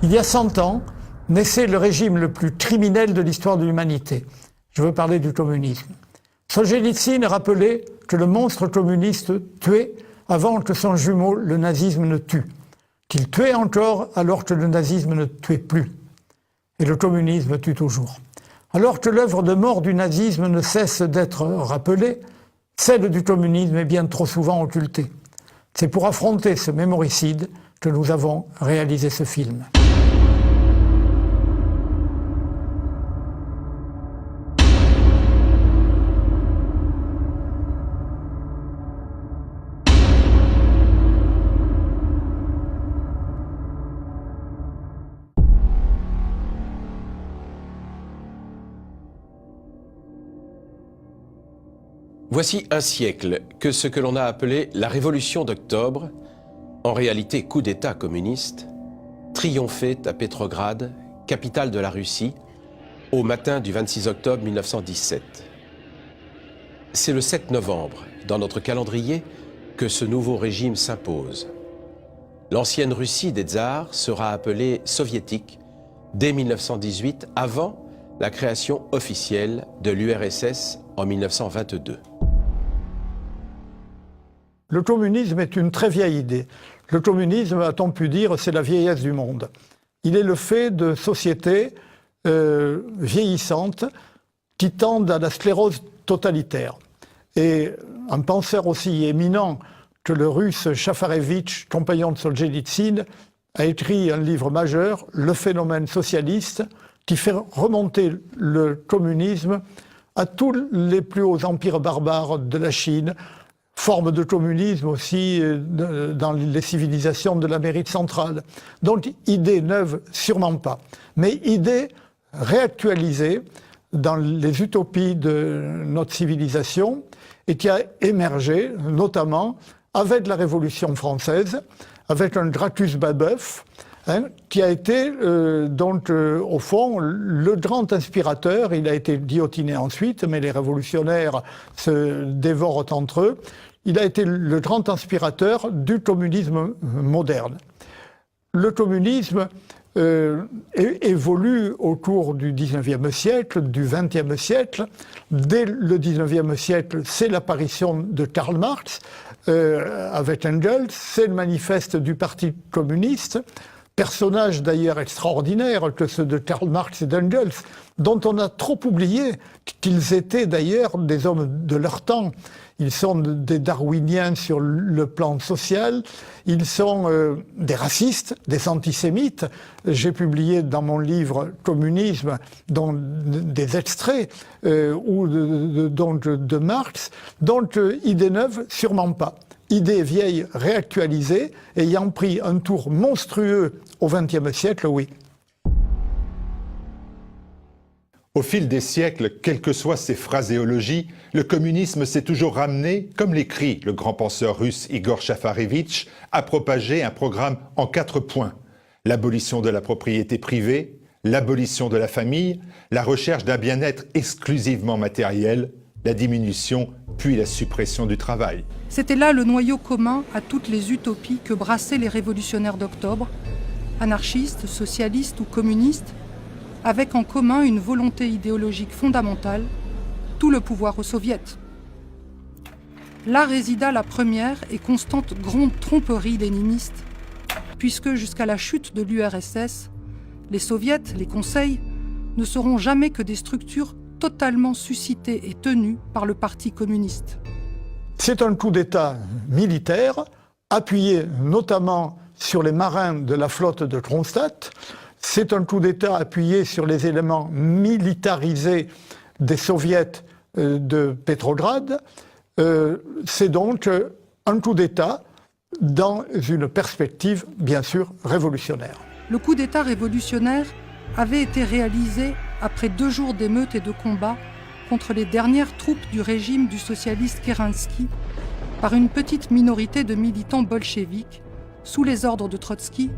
Il y a 100 ans, naissait le régime le plus criminel de l'histoire de l'humanité. Je veux parler du communisme. Solzhenitsyn rappelait que le monstre communiste tuait avant que son jumeau, le nazisme, ne tue. Qu'il tuait encore alors que le nazisme ne tuait plus. Et le communisme tue toujours. Alors que l'œuvre de mort du nazisme ne cesse d'être rappelée, celle du communisme est bien trop souvent occultée. C'est pour affronter ce mémoricide que nous avons réalisé ce film. Voici un siècle que ce que l'on a appelé la Révolution d'octobre, en réalité coup d'État communiste, triomphait à Pétrograd, capitale de la Russie, au matin du 26 octobre 1917. C'est le 7 novembre, dans notre calendrier, que ce nouveau régime s'impose. L'ancienne Russie des tsars sera appelée soviétique dès 1918, avant la création officielle de l'URSS en 1922. Le communisme est une très vieille idée. Le communisme, a-t-on pu dire, c'est la vieillesse du monde. Il est le fait de sociétés vieillissantes qui tendent à la sclérose totalitaire. Et un penseur aussi éminent que le russe Shafarevitch, compagnon de Solzhenitsyn, a écrit un livre majeur, Le phénomène socialiste, qui fait remonter le communisme à tous les plus hauts empires barbares de la Chine, forme de communisme aussi dans les civilisations de l'Amérique centrale. Donc, idée neuve, sûrement pas, mais idée réactualisée dans les utopies de notre civilisation et qui a émergé notamment avec la Révolution française, avec un Gracchus Babeuf, qui a été au fond le grand inspirateur. Il a été guillotiné ensuite, mais les révolutionnaires se dévorent entre eux. Il a été le grand inspirateur du communisme moderne. Le communisme évolue au cours du XIXe siècle, du XXe siècle. Dès le XIXe siècle, c'est l'apparition de Karl Marx avec Engels, c'est le manifeste du Parti communiste, personnage d'ailleurs extraordinaire que ceux de Karl Marx et d'Engels, dont on a trop oublié qu'ils étaient d'ailleurs des hommes de leur temps. Ils sont des darwiniens sur le plan social, ils sont des racistes, des antisémites. J'ai publié dans mon livre « Communisme » des extraits de Marx. Donc, idée neuve, sûrement pas. Idée vieille réactualisée, ayant pris un tour monstrueux au XXe siècle, oui. Au fil des siècles, quelles que soient ses phraséologies, le communisme s'est toujours ramené, comme l'écrit le grand penseur russe Igor Shafarevitch, à propager un programme en 4 points. L'abolition de la propriété privée, l'abolition de la famille, la recherche d'un bien-être exclusivement matériel, la diminution puis la suppression du travail. C'était là le noyau commun à toutes les utopies que brassaient les révolutionnaires d'octobre, anarchistes, socialistes ou communistes, avec en commun une volonté idéologique fondamentale, tout le pouvoir aux soviets. Là résida la première et constante grande tromperie léniniste, puisque jusqu'à la chute de l'URSS, les soviets, les conseils, ne seront jamais que des structures totalement suscitées et tenues par le Parti communiste. C'est un coup d'État militaire, appuyé notamment sur les marins de la flotte de Kronstadt. C'est un coup d'État appuyé sur les éléments militarisés des soviets de Pétrograd. C'est donc un coup d'État dans une perspective, bien sûr, révolutionnaire. Le coup d'État révolutionnaire avait été réalisé après 2 jours d'émeutes et de combats contre les dernières troupes du régime du socialiste Kerensky par une petite minorité de militants bolcheviques sous les ordres de Trotsky,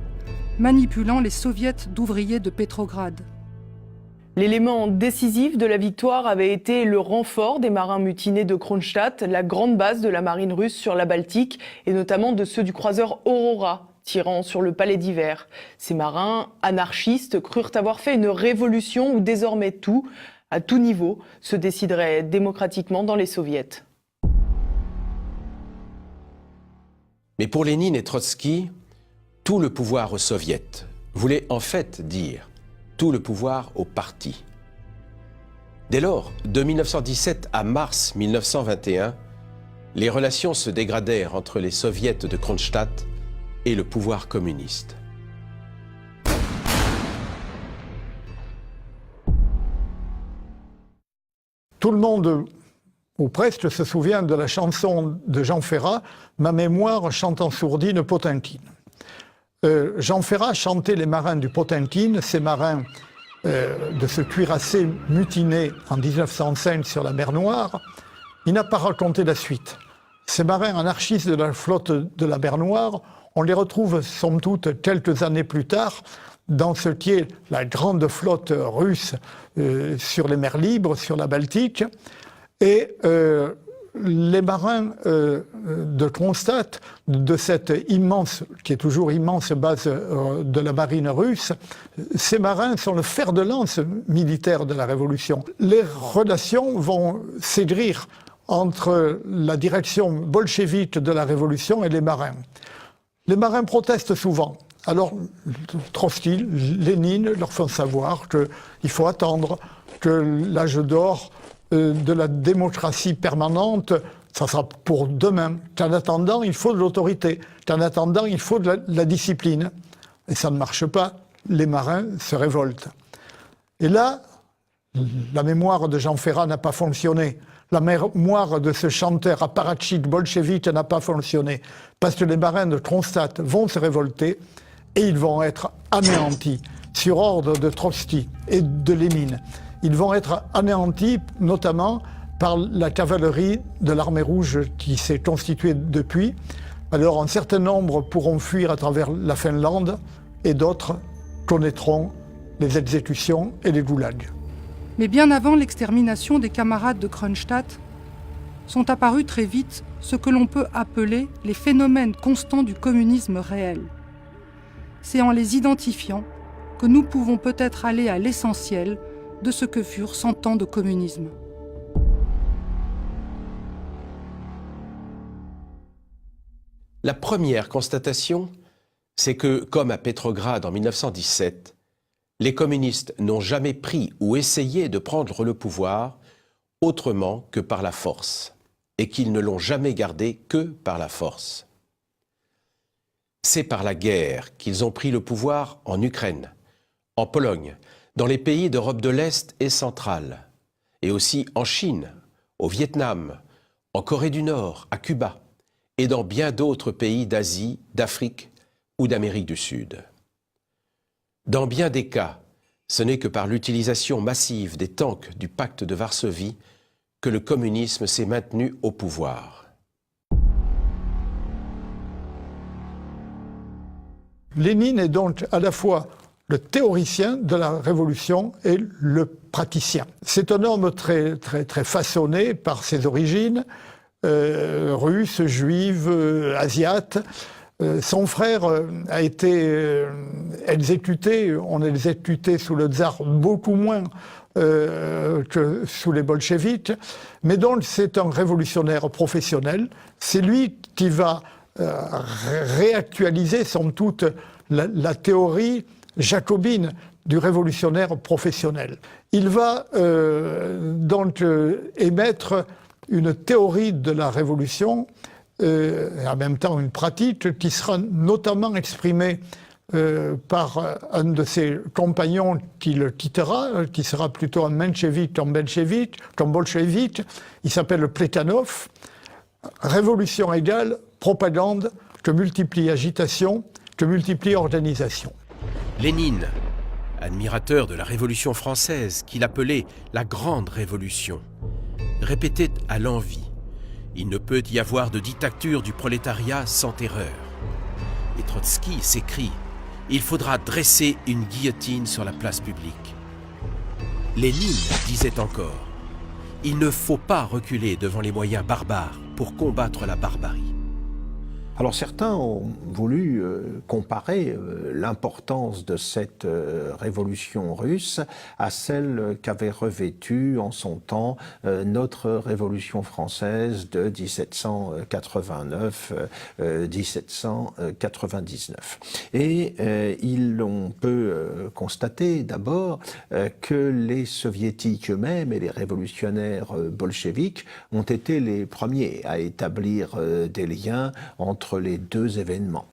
manipulant les soviets d'ouvriers de Pétrograd. L'élément décisif de la victoire avait été le renfort des marins mutinés de Kronstadt, la grande base de la marine russe sur la Baltique, et notamment de ceux du croiseur Aurora, tirant sur le palais d'hiver. Ces marins anarchistes crurent avoir fait une révolution où désormais tout, à tout niveau, se déciderait démocratiquement dans les soviets. Mais pour Lénine et Trotsky, tout le pouvoir aux soviets voulait en fait dire tout le pouvoir au parti. Dès lors, de 1917 à mars 1921, les relations se dégradèrent entre les soviets de Kronstadt et le pouvoir communiste. Tout le monde, ou presque, se souvient de la chanson de Jean Ferrat, « Ma mémoire chante en sourdine Potemkin ». Jean Ferrat chantait les marins du Potemkin, ces marins de ce cuirassé mutiné en 1905 sur la mer Noire. Il n'a pas raconté la suite. Ces marins anarchistes de la flotte de la mer Noire, on les retrouve somme toute quelques années plus tard dans ce qui est la grande flotte russe sur les mers libres, sur la Baltique. Et les marins de Kronstadt, de cette immense, qui est toujours immense base de la marine russe, ces marins sont le fer de lance militaire de la Révolution. Les relations vont s'aigrir entre la direction bolchevique de la Révolution et les marins. Les marins protestent souvent. Alors, Trotsky, Lénine leur font savoir qu'il faut attendre, que l'âge d'or de la démocratie permanente, ça sera pour demain. Qu'en attendant, il faut de l'autorité. Qu'en attendant, il faut de la discipline. Et ça ne marche pas. Les marins se révoltent. Et là, la mémoire de Jean Ferrat n'a pas fonctionné. La mémoire de ce chanteur apparatchik bolchevique n'a pas fonctionné. Parce que les marins de Kronstadt vont se révolter et ils vont être anéantis sur ordre de Trotsky et de Lénine. Ils vont être anéantis notamment par la cavalerie de l'armée rouge qui s'est constituée depuis. Alors un certain nombre pourront fuir à travers la Finlande et d'autres connaîtront les exécutions et les goulags. Mais bien avant l'extermination des camarades de Kronstadt, sont apparus très vite ce que l'on peut appeler les phénomènes constants du communisme réel. C'est en les identifiant que nous pouvons peut-être aller à l'essentiel de ce que furent 100 ans de communisme. La première constatation, c'est que, comme à Pétrograd en 1917, les communistes n'ont jamais pris ou essayé de prendre le pouvoir autrement que par la force, et qu'ils ne l'ont jamais gardé que par la force. C'est par la guerre qu'ils ont pris le pouvoir en Ukraine, en Pologne, dans les pays d'Europe de l'Est et centrale, et aussi en Chine, au Vietnam, en Corée du Nord, à Cuba, et dans bien d'autres pays d'Asie, d'Afrique ou d'Amérique du Sud. Dans bien des cas, ce n'est que par l'utilisation massive des tanks du pacte de Varsovie que le communisme s'est maintenu au pouvoir. Lénine est donc à la fois le théoricien de la Révolution et le praticien. C'est un homme très façonné par ses origines, russe, juive, asiate. Son frère a été exécuté, on exécuté sous le tsar beaucoup moins que sous les bolcheviks, mais donc c'est un révolutionnaire professionnel. C'est lui qui va réactualiser, somme toute, la théorie jacobine du révolutionnaire professionnel. Il va donc émettre une théorie de la révolution et en même temps une pratique qui sera notamment exprimée par un de ses compagnons qui le quittera, qui sera plutôt un menchevique comme bolchevique. Il s'appelle Plekhanov. Révolution égale propagande que multiplie agitation, que multiplie organisation. Lénine, admirateur de la Révolution française, qu'il appelait la Grande Révolution, répétait à l'envi: il ne peut y avoir de dictature du prolétariat sans terreur. Et Trotsky s'écrie: il faudra dresser une guillotine sur la place publique. Lénine disait encore: il ne faut pas reculer devant les moyens barbares pour combattre la barbarie. Alors certains ont voulu comparer l'importance de cette révolution russe à celle qu'avait revêtue en son temps notre révolution française de 1789-1799. Et on peut constater d'abord que les soviétiques eux-mêmes et les révolutionnaires bolcheviques ont été les premiers à établir des liens entre les deux événements.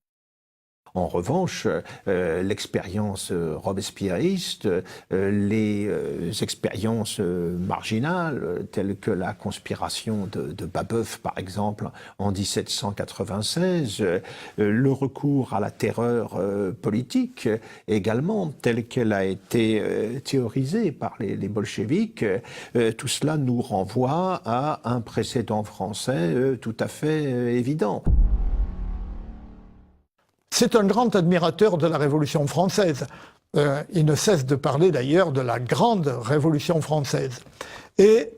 En revanche, l'expérience robespierriste, les expériences marginales, telles que la conspiration de Babeuf, par exemple, en 1796, le recours à la terreur politique également, telle qu'elle a été théorisée par les bolcheviks, tout cela nous renvoie à un précédent français tout à fait évident. C'est un grand admirateur de la Révolution française. Il ne cesse de parler d'ailleurs de la grande Révolution française. Et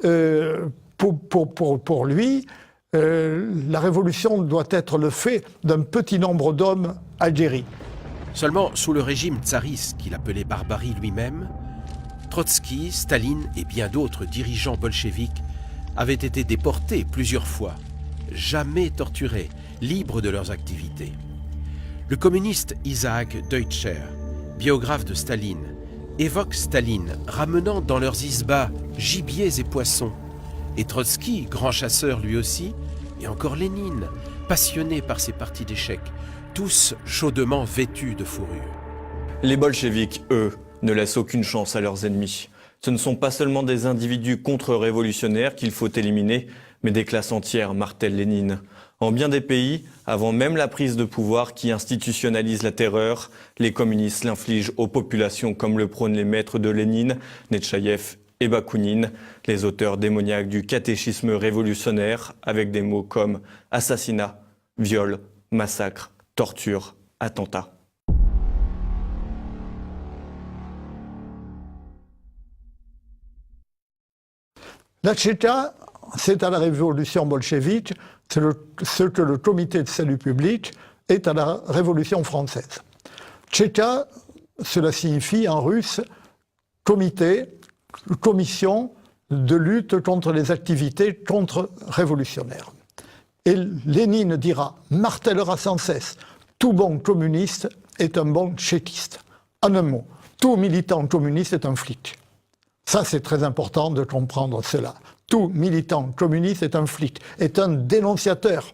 pour lui, la Révolution doit être le fait d'un petit nombre d'hommes aguerris. Seulement, sous le régime tsariste qu'il appelait barbarie lui-même, Trotsky, Staline et bien d'autres dirigeants bolcheviques avaient été déportés plusieurs fois, jamais torturés, libres de leurs activités. Le communiste Isaac Deutscher, biographe de Staline, évoque Staline ramenant dans leurs isbas gibiers et poissons, et Trotsky, grand chasseur lui aussi, et encore Lénine, passionné par ses parties d'échecs, tous chaudement vêtus de fourrure. Les bolcheviks, eux, ne laissent aucune chance à leurs ennemis. Ce ne sont pas seulement des individus contre-révolutionnaires qu'il faut éliminer, mais des classes entières, martèle Lénine. En bien des pays, avant même la prise de pouvoir qui institutionnalise la terreur, les communistes l'infligent aux populations comme le prônent les maîtres de Lénine, Netchaïev et Bakounine, les auteurs démoniaques du catéchisme révolutionnaire, avec des mots comme assassinat, viol, massacre, torture, attentat. La Tchéka, c'est à la révolution bolchevique ce que le comité de salut public est à la révolution française. Tchéka, cela signifie en russe comité, commission de lutte contre les activités contre-révolutionnaires. Et Lénine dira, martèlera sans cesse, tout bon communiste est un bon tchéquiste. En un mot, tout militant communiste est un flic. Ça, c'est très important de comprendre cela. Tout militant communiste est un flic, est un dénonciateur.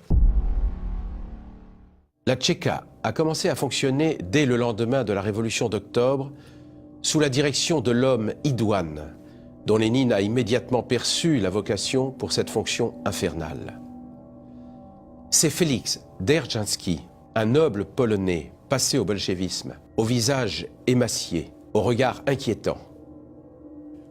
La Tchéka a commencé à fonctionner dès le lendemain de la Révolution d'octobre sous la direction de l'homme idoine, dont Lénine a immédiatement perçu la vocation pour cette fonction infernale. C'est Félix Dzerzhinsky, un noble polonais passé au bolchevisme, au visage émacié, au regard inquiétant.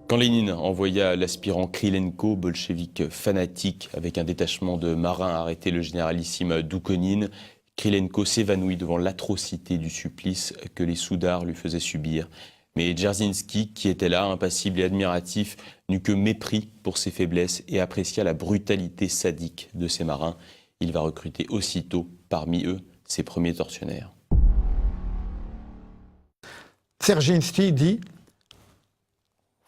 Quand Lénine envoya l'aspirant Krylenko, bolchevique fanatique, avec un détachement de marins arrêter le généralissime Doukhonine, Krylenko s'évanouit devant l'atrocité du supplice que les soudards lui faisaient subir. Mais Dzerzhinsky, qui était là, impassible et admiratif, n'eut que mépris pour ses faiblesses et apprécia la brutalité sadique de ses marins. Il va recruter aussitôt, parmi eux, ses premiers tortionnaires. Dzerzhinsky dit «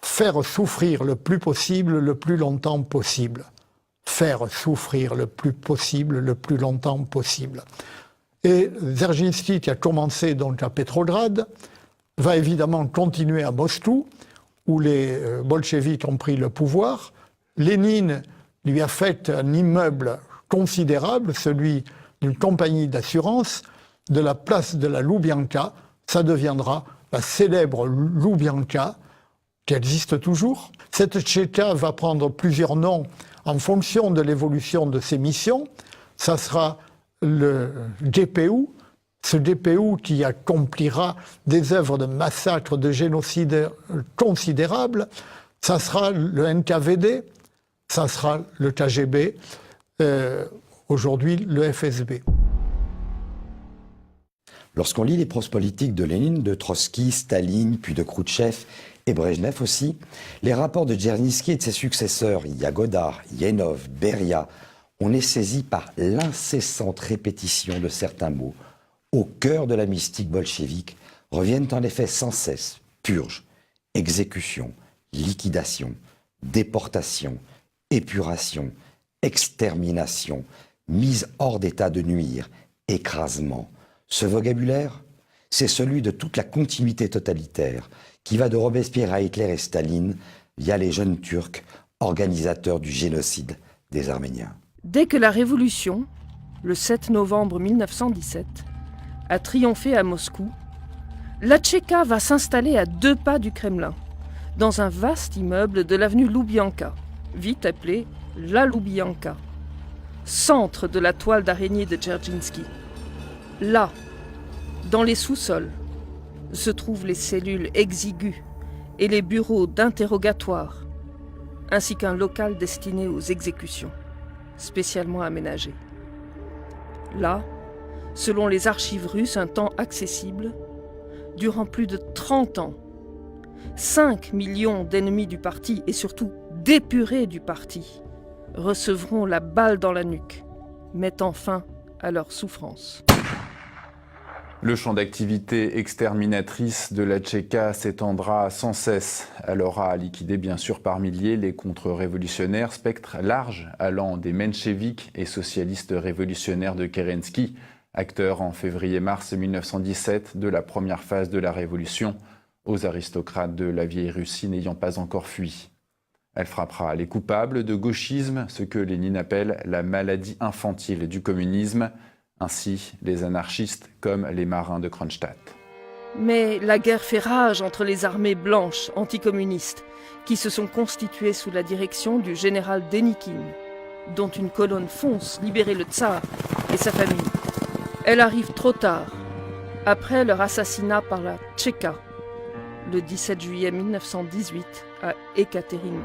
faire souffrir le plus possible, le plus longtemps possible ». Faire souffrir le plus possible, le plus longtemps possible. Et Dzerzhinsky, qui a commencé donc à Petrograd, va évidemment continuer à Moscou, où les bolcheviks ont pris le pouvoir. Lénine lui a fait un immeuble considérable, celui d'une compagnie d'assurance, de la place de la Loubianka. Ça deviendra la célèbre Loubianka, qui existe toujours. Cette Tchéka va prendre plusieurs noms en fonction de l'évolution de ses missions. Ça sera le GPU, ce GPU qui accomplira des œuvres de massacre, de génocide considérables. Ça sera le NKVD, ça sera le KGB, aujourd'hui le FSB. Lorsqu'on lit les proses politiques de Lénine, de Trotsky, Staline, puis de Khrouchtchev et Brejnev aussi, les rapports de Dzerzhinsky et de ses successeurs, Yagoda, Yenov, Beria, on est saisi par l'incessante répétition de certains mots. Au cœur de la mystique bolchevique reviennent en effet sans cesse purge, exécution, liquidation, déportation, épuration, extermination, mise hors d'état de nuire, écrasement. Ce vocabulaire, c'est celui de toute la continuité totalitaire qui va de Robespierre à Hitler et Staline via les jeunes Turcs, organisateurs du génocide des Arméniens. Dès que la Révolution, le 7 novembre 1917, a triomphé à Moscou, la Tchéka va s'installer à 2 pas du Kremlin, dans un vaste immeuble de l'avenue Loubianka, vite appelé la Loubianka, centre de la toile d'araignée de Dzerzhinsky. Là, dans les sous-sols, se trouvent les cellules exiguës et les bureaux d'interrogatoire, ainsi qu'un local destiné aux exécutions, spécialement aménagé. Là, selon les archives russes, un temps accessible, durant plus de 30 ans, 5 millions d'ennemis du parti et surtout d'épurés du parti recevront la balle dans la nuque, mettant fin à leur souffrance. Le champ d'activité exterminatrice de la Tchéka s'étendra sans cesse. Elle aura liquidé bien sûr par milliers les contre-révolutionnaires, spectre large allant des mencheviks et socialistes révolutionnaires de Kerensky, acteurs en février-mars 1917 de la première phase de la révolution, aux aristocrates de la vieille Russie n'ayant pas encore fui. Elle frappera les coupables de gauchisme, ce que Lénine appelle la maladie infantile du communisme, ainsi les anarchistes comme les marins de Kronstadt. Mais la guerre fait rage entre les armées blanches anticommunistes qui se sont constituées sous la direction du général Dénikine, dont une colonne fonce libérer le tsar et sa famille. Elle arrive trop tard, après leur assassinat par la Tchéka, le 17 juillet 1918 à Ekaterinbourg.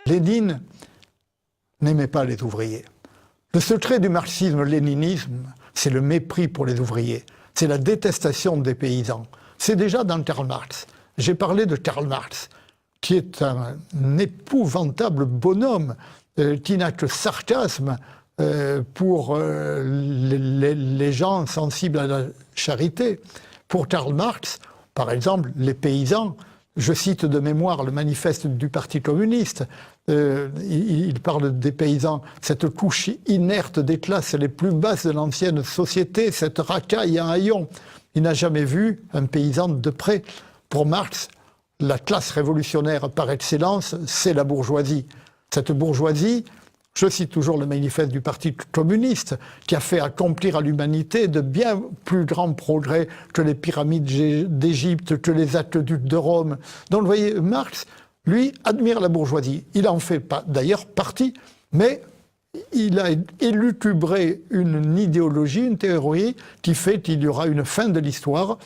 Lénine n'aimait pas les ouvriers. Le secret du marxisme-léninisme, c'est le mépris pour les ouvriers. C'est la détestation des paysans. C'est déjà dans Karl Marx. J'ai parlé de Karl Marx, qui est un épouvantable bonhomme, qui n'a que sarcasme pour les gens sensibles à la charité. Pour Karl Marx, par exemple, les paysans, je cite de mémoire le manifeste du Parti communiste, il parle des paysans, cette couche inerte des classes les plus basses de l'ancienne société, cette racaille en haillons. Il n'a jamais vu un paysan de près. Pour Marx, la classe révolutionnaire par excellence, c'est la bourgeoisie. Cette bourgeoisie, je cite toujours le manifeste du Parti communiste, qui a fait accomplir à l'humanité de bien plus grands progrès que les pyramides d'Égypte, que les aqueducs de Rome. Donc vous voyez, Marx, lui, admire la bourgeoisie. Il en fait pas d'ailleurs partie, mais il a élucubré une idéologie, une théorie qui fait qu'il y aura une fin de l'histoire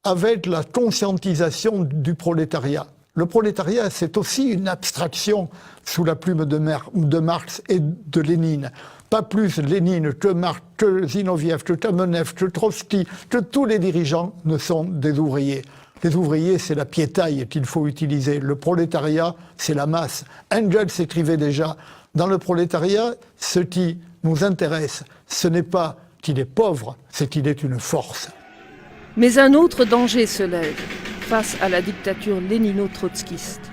avec la conscientisation du prolétariat. Le prolétariat, c'est aussi une abstraction sous la plume de Marx et de Lénine. Pas plus Lénine que Marx, que Zinoviev, que Kamenev, que Trotsky, que tous les dirigeants ne sont des ouvriers. Les ouvriers, c'est la piétaille qu'il faut utiliser. Le prolétariat, c'est la masse. Engels écrivait déjà, dans le prolétariat, ce qui nous intéresse, ce n'est pas qu'il est pauvre, c'est qu'il est une force. Mais un autre danger se lève face à la dictature lénino-trotskiste.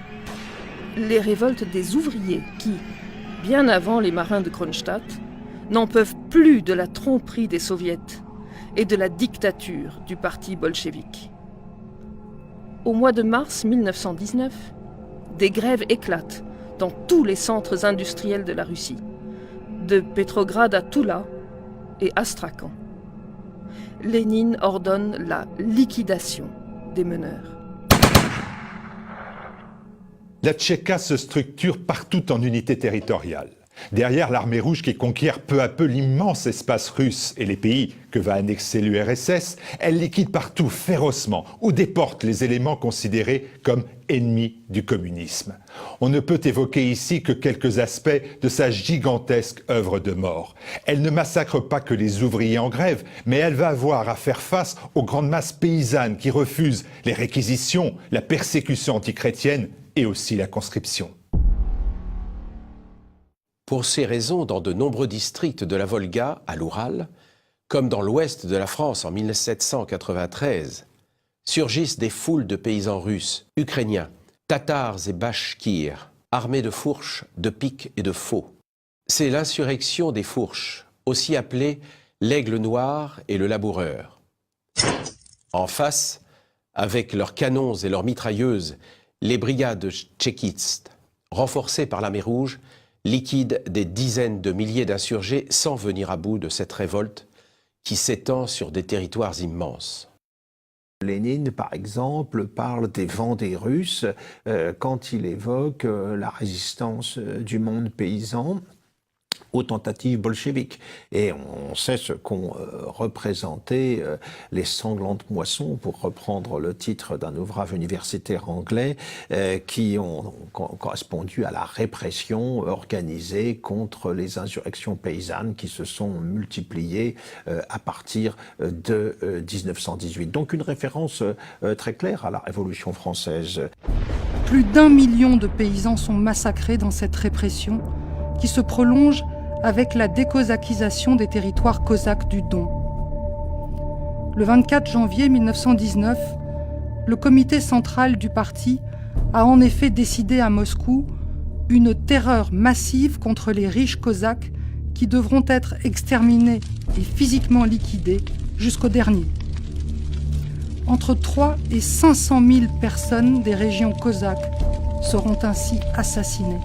Les révoltes des ouvriers qui, bien avant les marins de Kronstadt, n'en peuvent plus de la tromperie des soviets et de la dictature du parti bolchevique. Au mois de mars 1919, des grèves éclatent dans tous les centres industriels de la Russie, de Petrograd à Toula et Astrakhan. Lénine ordonne la liquidation des meneurs. La Tchéka se structure partout en unité territoriale. Derrière l'armée rouge qui conquiert peu à peu l'immense espace russe et les pays que va annexer l'URSS, elle liquide partout férocement ou déporte les éléments considérés comme ennemis du communisme. On ne peut évoquer ici que quelques aspects de sa gigantesque œuvre de mort. Elle ne massacre pas que les ouvriers en grève, mais elle va avoir à faire face aux grandes masses paysannes qui refusent les réquisitions, la persécution antichrétienne et aussi la conscription. Pour ces raisons, dans de nombreux districts de la Volga, à l'Oural, comme dans l'ouest de la France en 1793, surgissent des foules de paysans russes, ukrainiens, tatars et bachkirs, armés de fourches, de pics et de faux. C'est l'insurrection des fourches, aussi appelée l'aigle noir et le laboureur. En face, avec leurs canons et leurs mitrailleuses, les brigades tchéquistes, renforcées par l'armée rouge, liquident des dizaines de milliers d'insurgés sans venir à bout de cette révolte qui s'étend sur des territoires immenses. Lénine, par exemple, parle des Vendées russes quand il évoque la résistance du monde paysan aux tentatives bolcheviques. Et on sait ce qu'ont représenté les sanglantes moissons, pour reprendre le titre d'un ouvrage universitaire anglais, qui ont correspondu à la répression organisée contre les insurrections paysannes qui se sont multipliées à partir de 1918. Donc une référence très claire à la Révolution française. Plus d'1 million de paysans sont massacrés dans cette répression qui se prolonge avec la décosaquisation des territoires cosaques du Don. Le 24 janvier 1919, le comité central du parti a en effet décidé à Moscou une terreur massive contre les riches cosaques qui devront être exterminés et physiquement liquidés jusqu'au dernier. Entre 3 et 500 000 personnes des régions cosaques seront ainsi assassinées.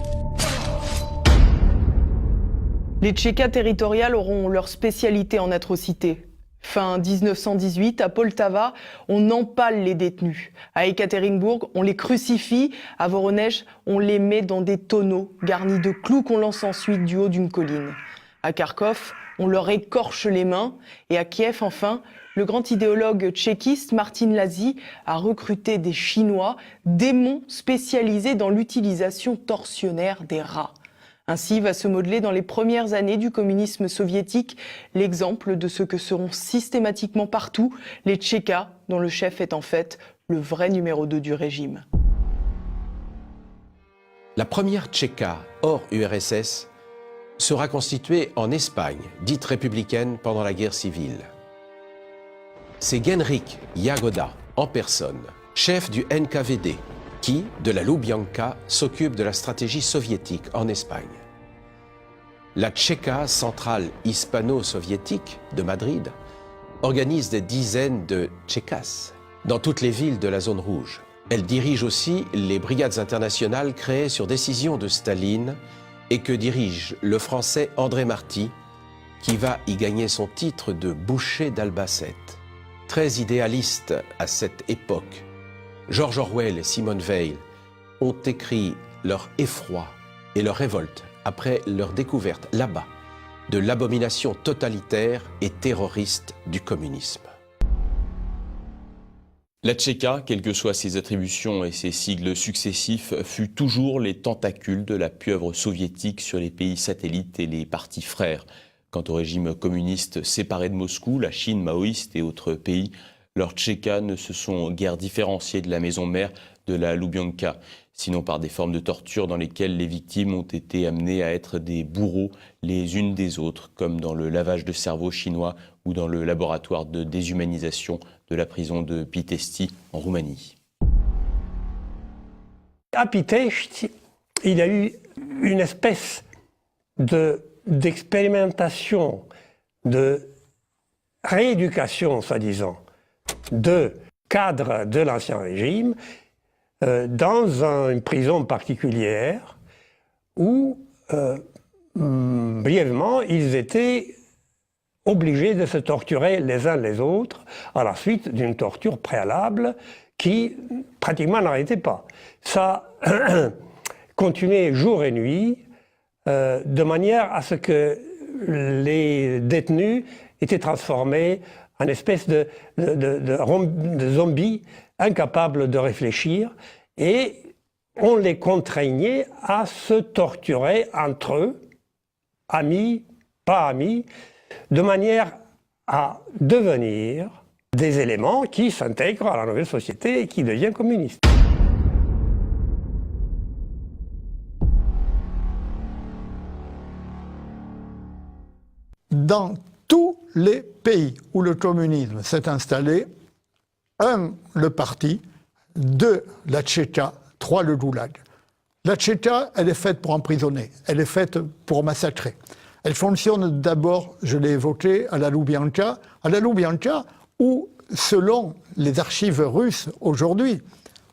Les Tchékas territoriales auront leur spécialité en atrocités. Fin 1918, à Poltava, on empale les détenus. À Ekaterinbourg, on les crucifie. À Voronezh, on les met dans des tonneaux garnis de clous qu'on lance ensuite du haut d'une colline. À Kharkov, on leur écorche les mains. Et à Kiev, enfin, le grand idéologue tchéquiste Martin Lazy a recruté des Chinois, démons spécialisés dans l'utilisation tortionnaire des rats. Ainsi va se modeler dans les premières années du communisme soviétique l'exemple de ce que seront systématiquement partout les Tchékas, dont le chef est en fait le vrai numéro 2 du régime. La première Tchéka hors URSS sera constituée en Espagne, dite républicaine pendant la guerre civile. C'est Genrikh Jagoda, en personne, chef du NKVD, qui, de la Loubianka, s'occupe de la stratégie soviétique en Espagne. La Tchéka centrale hispano-soviétique de Madrid organise des dizaines de Tchékas dans toutes les villes de la zone rouge. Elle dirige aussi les brigades internationales créées sur décision de Staline et que dirige le français André Marty, qui va y gagner son titre de boucher d'Albacete. Très idéaliste à cette époque, George Orwell et Simone Weil ont écrit leur effroi et leur révolte après leur découverte là-bas de l'abomination totalitaire et terroriste du communisme. La Tchéka, quelles que soient ses attributions et ses sigles successifs, fut toujours les tentacules de la pieuvre soviétique sur les pays satellites et les partis frères. Quant au régime communiste séparé de Moscou, la Chine maoïste et autres pays, leurs Tchékas ne se sont guère différenciés de la maison mère de la Loubianka, sinon par des formes de torture dans lesquelles les victimes ont été amenées à être des bourreaux les unes des autres, comme dans le lavage de cerveau chinois ou dans le laboratoire de déshumanisation de la prison de Pitești en Roumanie. À Pitești, il y a eu une espèce d'expérimentation, de rééducation, soi-disant, de cadres de l'Ancien Régime dans une prison particulière où, brièvement, ils étaient obligés de se torturer les uns les autres à la suite d'une torture préalable qui pratiquement n'arrêtait pas. Ça continuait jour et nuit de manière à ce que les détenus étaient transformés en espèce de zombies incapables de réfléchir, et on les contraignait à se torturer entre eux, amis, pas amis, de manière à devenir des éléments qui s'intègrent à la nouvelle société et qui deviennent communistes. dans tous les pays où le communisme s'est installé, 1, le parti, 2, la Tchéka, 3, le goulag. La Tchéka, elle est faite pour emprisonner, elle est faite pour massacrer. Elle fonctionne d'abord, je l'ai évoqué, à la Loubianka, où, selon les archives russes aujourd'hui,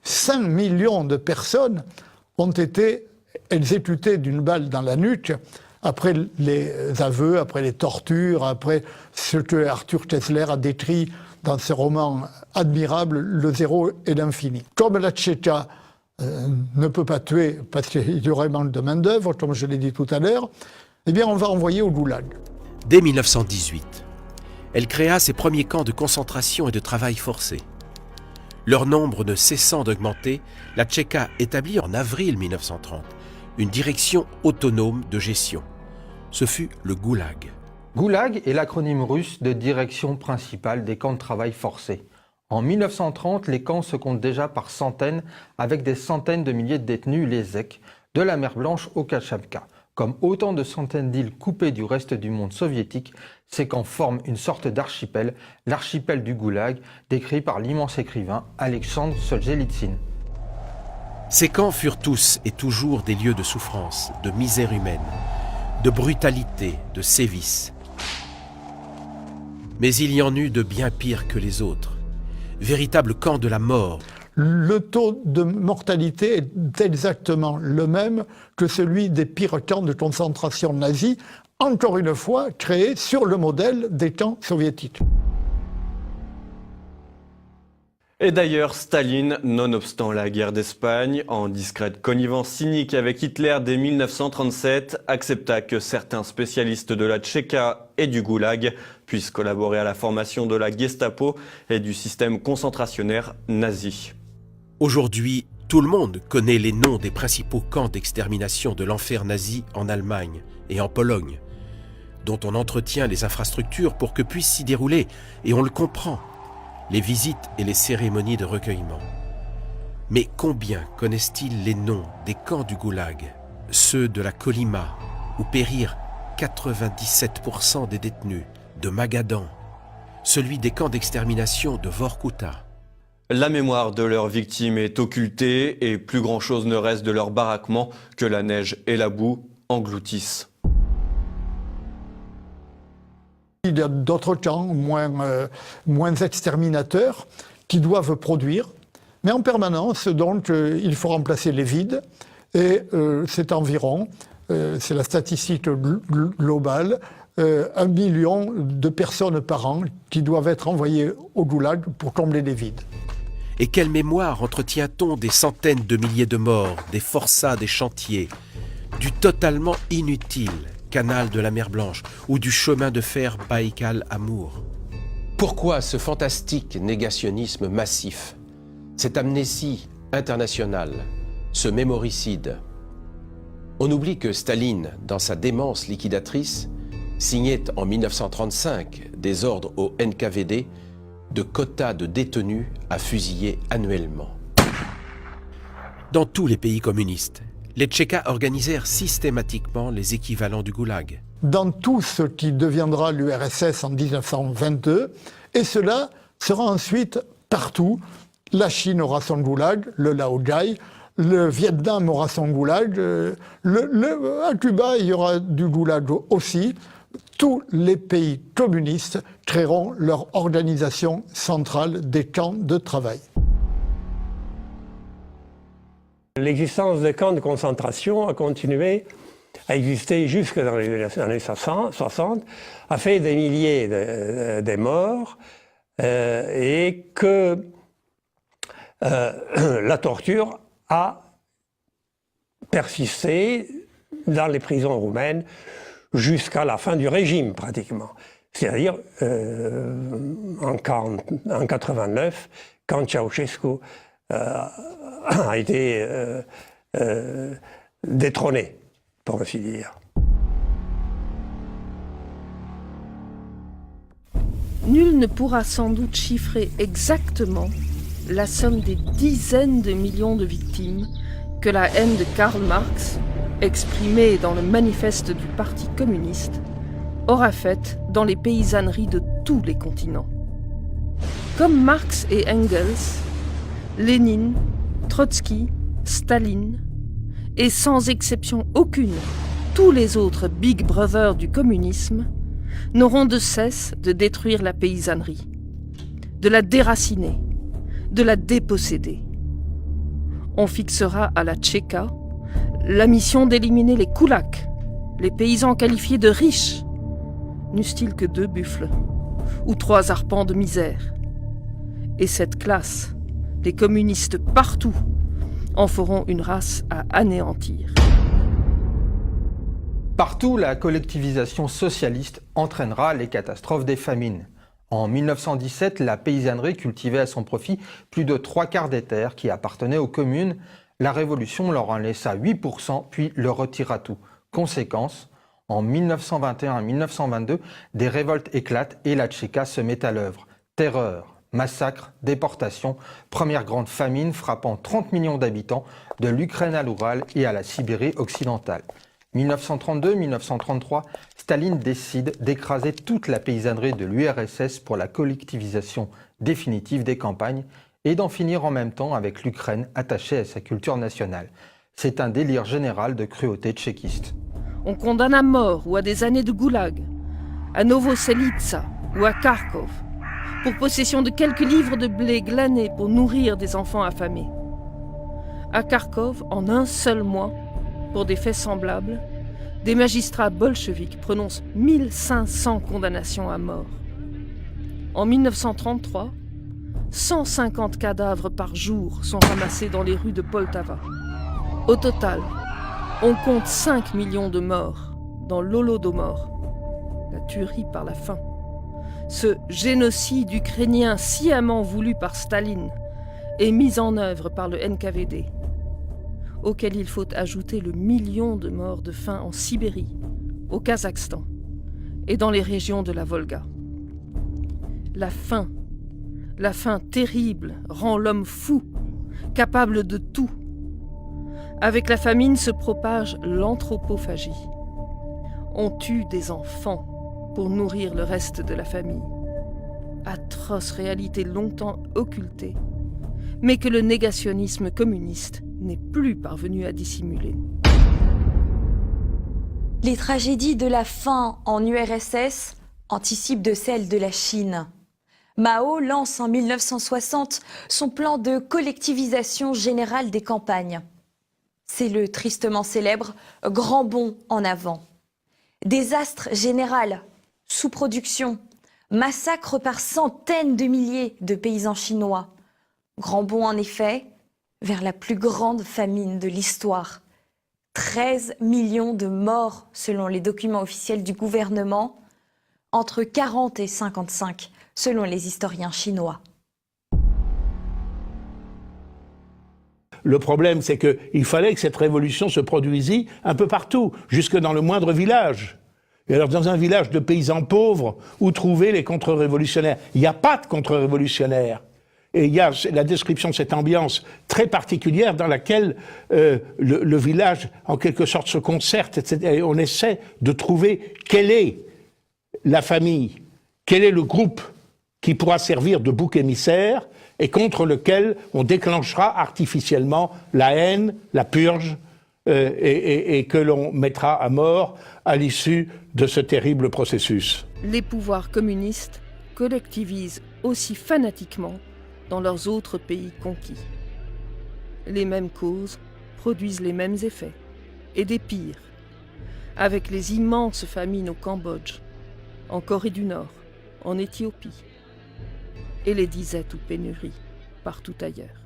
5 millions de personnes ont été exécutées d'une balle dans la nuque après les aveux, après les tortures, après ce que Arthur Koestler a décrit dans ses romans admirables, Le Zéro et l'Infini. Comme la Tchéka ne peut pas tuer parce qu'il y aurait manque de main-d'œuvre, comme je l'ai dit tout à l'heure, eh bien on va envoyer au goulag. Dès 1918, elle créa ses premiers camps de concentration et de travail forcé. Leur nombre ne cessant d'augmenter, la Tchéka établit en avril 1930 une direction autonome de gestion. Ce fut le goulag. Goulag est l'acronyme russe de direction principale des camps de travail forcés. En 1930, les camps se comptent déjà par centaines, avec des centaines de milliers de détenus, les ZEK, de la mer Blanche au Kamtchatka. Comme autant de centaines d'îles coupées du reste du monde soviétique, ces camps forment une sorte d'archipel, l'archipel du Goulag, décrit par l'immense écrivain Alexandre Solzhenitsyn. Ces camps furent tous et toujours des lieux de souffrance, de misère humaine, de brutalité, de sévices. Mais il y en eut de bien pires que les autres, véritables camps de la mort. Le taux de mortalité est exactement le même que celui des pires camps de concentration nazis, encore une fois créés sur le modèle des camps soviétiques. Et d'ailleurs, Staline, nonobstant la guerre d'Espagne, en discrète connivence cynique avec Hitler dès 1937, accepta que certains spécialistes de la Tchéka et du Goulag puissent collaborer à la formation de la Gestapo et du système concentrationnaire nazi. Aujourd'hui, tout le monde connaît les noms des principaux camps d'extermination de l'enfer nazi en Allemagne et en Pologne, dont on entretient les infrastructures pour que puissent s'y dérouler, et on le comprend, les visites et les cérémonies de recueillement. Mais combien connaissent-ils les noms des camps du Goulag, ceux de la Kolyma, où périrent 97% des détenus, de Magadan, celui des camps d'extermination de Vorkuta. La mémoire de leurs victimes est occultée et plus grand-chose ne reste de leur baraquement que la neige et la boue engloutissent. Il y a d'autres camps moins exterminateurs qui doivent produire, mais en permanence, donc il faut remplacer les vides, et c'est environ, c'est la statistique globale, 1 million de personnes par an qui doivent être envoyées au goulag pour combler les vides. Et quelle mémoire entretient-on des centaines de milliers de morts, des forçats des chantiers, du totalement inutile canal de la mer Blanche ou du chemin de fer Baïkal-Amour? Pourquoi ce fantastique négationnisme massif, cette amnésie internationale, ce mémoricide? On oublie que Staline, dans sa démence liquidatrice, signait en 1935 des ordres au NKVD de quotas de détenus à fusiller annuellement. Dans tous les pays communistes, les Tchékas organisèrent systématiquement les équivalents du goulag. Dans tout ce qui deviendra l'URSS en 1922, et cela sera ensuite partout. La Chine aura son goulag, le Laogai, le Vietnam aura son goulag, à Cuba il y aura du goulag aussi. Tous les pays communistes créeront leur organisation centrale des camps de travail. L'existence des camps de concentration a continué à exister jusque dans les années 60, a fait des milliers de morts, et que la torture a persisté dans les prisons roumaines jusqu'à la fin du régime, pratiquement. C'est-à-dire en 1989, quand Ceausescu a été détrôné, pour ainsi dire. Nul ne pourra sans doute chiffrer exactement la somme des dizaines de millions de victimes que la haine de Karl Marx, exprimée dans le manifeste du Parti communiste, aura faite dans les paysanneries de tous les continents. Comme Marx et Engels, Lénine, Trotsky, Staline, et sans exception aucune, tous les autres Big Brothers du communisme n'auront de cesse de détruire la paysannerie, de la déraciner, de la déposséder. On fixera à la Tchéka la mission d'éliminer les koulaks, les paysans qualifiés de riches, n'eussent-ils que 2 buffles ou 3 arpents de misère. Et cette classe, les communistes partout, en feront une race à anéantir. Partout, la collectivisation socialiste entraînera les catastrophes des famines. En 1917, la paysannerie cultivait à son profit plus de 3/4 des terres qui appartenaient aux communes. La Révolution leur en laissa 8%, puis leur retira tout. Conséquence, en 1921-1922, des révoltes éclatent et la Tchéka se met à l'œuvre. Terreur, massacres, déportations, première grande famine frappant 30 millions d'habitants de l'Ukraine à l'Oural et à la Sibérie occidentale. 1932-1933, Staline décide d'écraser toute la paysannerie de l'URSS pour la collectivisation définitive des campagnes et d'en finir en même temps avec l'Ukraine attachée à sa culture nationale. C'est un délire général de cruauté tchéquiste. On condamne à mort ou à des années de goulag, à Novoselitsa ou à Kharkov, pour possession de quelques livres de blé glanés pour nourrir des enfants affamés. À Kharkov, en un seul mois, pour des faits semblables, des magistrats bolcheviks prononcent 1500 condamnations à mort. En 1933, 150 cadavres par jour sont ramassés dans les rues de Poltava. Au total, on compte 5 millions de morts dans l'Holodomor, la tuerie par la faim. Ce génocide ukrainien sciemment voulu par Staline et mis en œuvre par le NKVD, auquel il faut ajouter le million de morts de faim en Sibérie, au Kazakhstan et dans les régions de la Volga. La faim terrible rend l'homme fou, capable de tout. Avec la famine se propage l'anthropophagie. On tue des enfants pour nourrir le reste de la famille. Atroce réalité longtemps occultée, mais que le négationnisme communiste n'est plus parvenu à dissimuler. Les tragédies de la faim en URSS anticipent de celles de la Chine. Mao lance en 1960 son plan de collectivisation générale des campagnes. C'est le tristement célèbre Grand Bond en avant. Désastre général, sous-production, massacre par centaines de milliers de paysans chinois. Grand Bond en effet, vers la plus grande famine de l'histoire. 13 millions de morts selon les documents officiels du gouvernement, entre 40 et 55 selon les historiens chinois. Le problème, c'est qu'il fallait que cette révolution se produisît un peu partout, jusque dans le moindre village. Et alors, dans un village de paysans pauvres, où trouver les contre-révolutionnaires? Il n'y a pas de contre-révolutionnaires. Et il y a la description de cette ambiance très particulière dans laquelle le village, en quelque sorte, se concerte, etc. Et on essaie de trouver quelle est la famille, quel est le groupe qui pourra servir de bouc émissaire et contre lequel on déclenchera artificiellement la haine, la purge, et que l'on mettra à mort à l'issue de ce terrible processus. Les pouvoirs communistes collectivisent aussi fanatiquement dans leurs autres pays conquis. Les mêmes causes produisent les mêmes effets, et des pires, avec les immenses famines au Cambodge, en Corée du Nord, en Éthiopie, et les disettes ou pénuries partout ailleurs.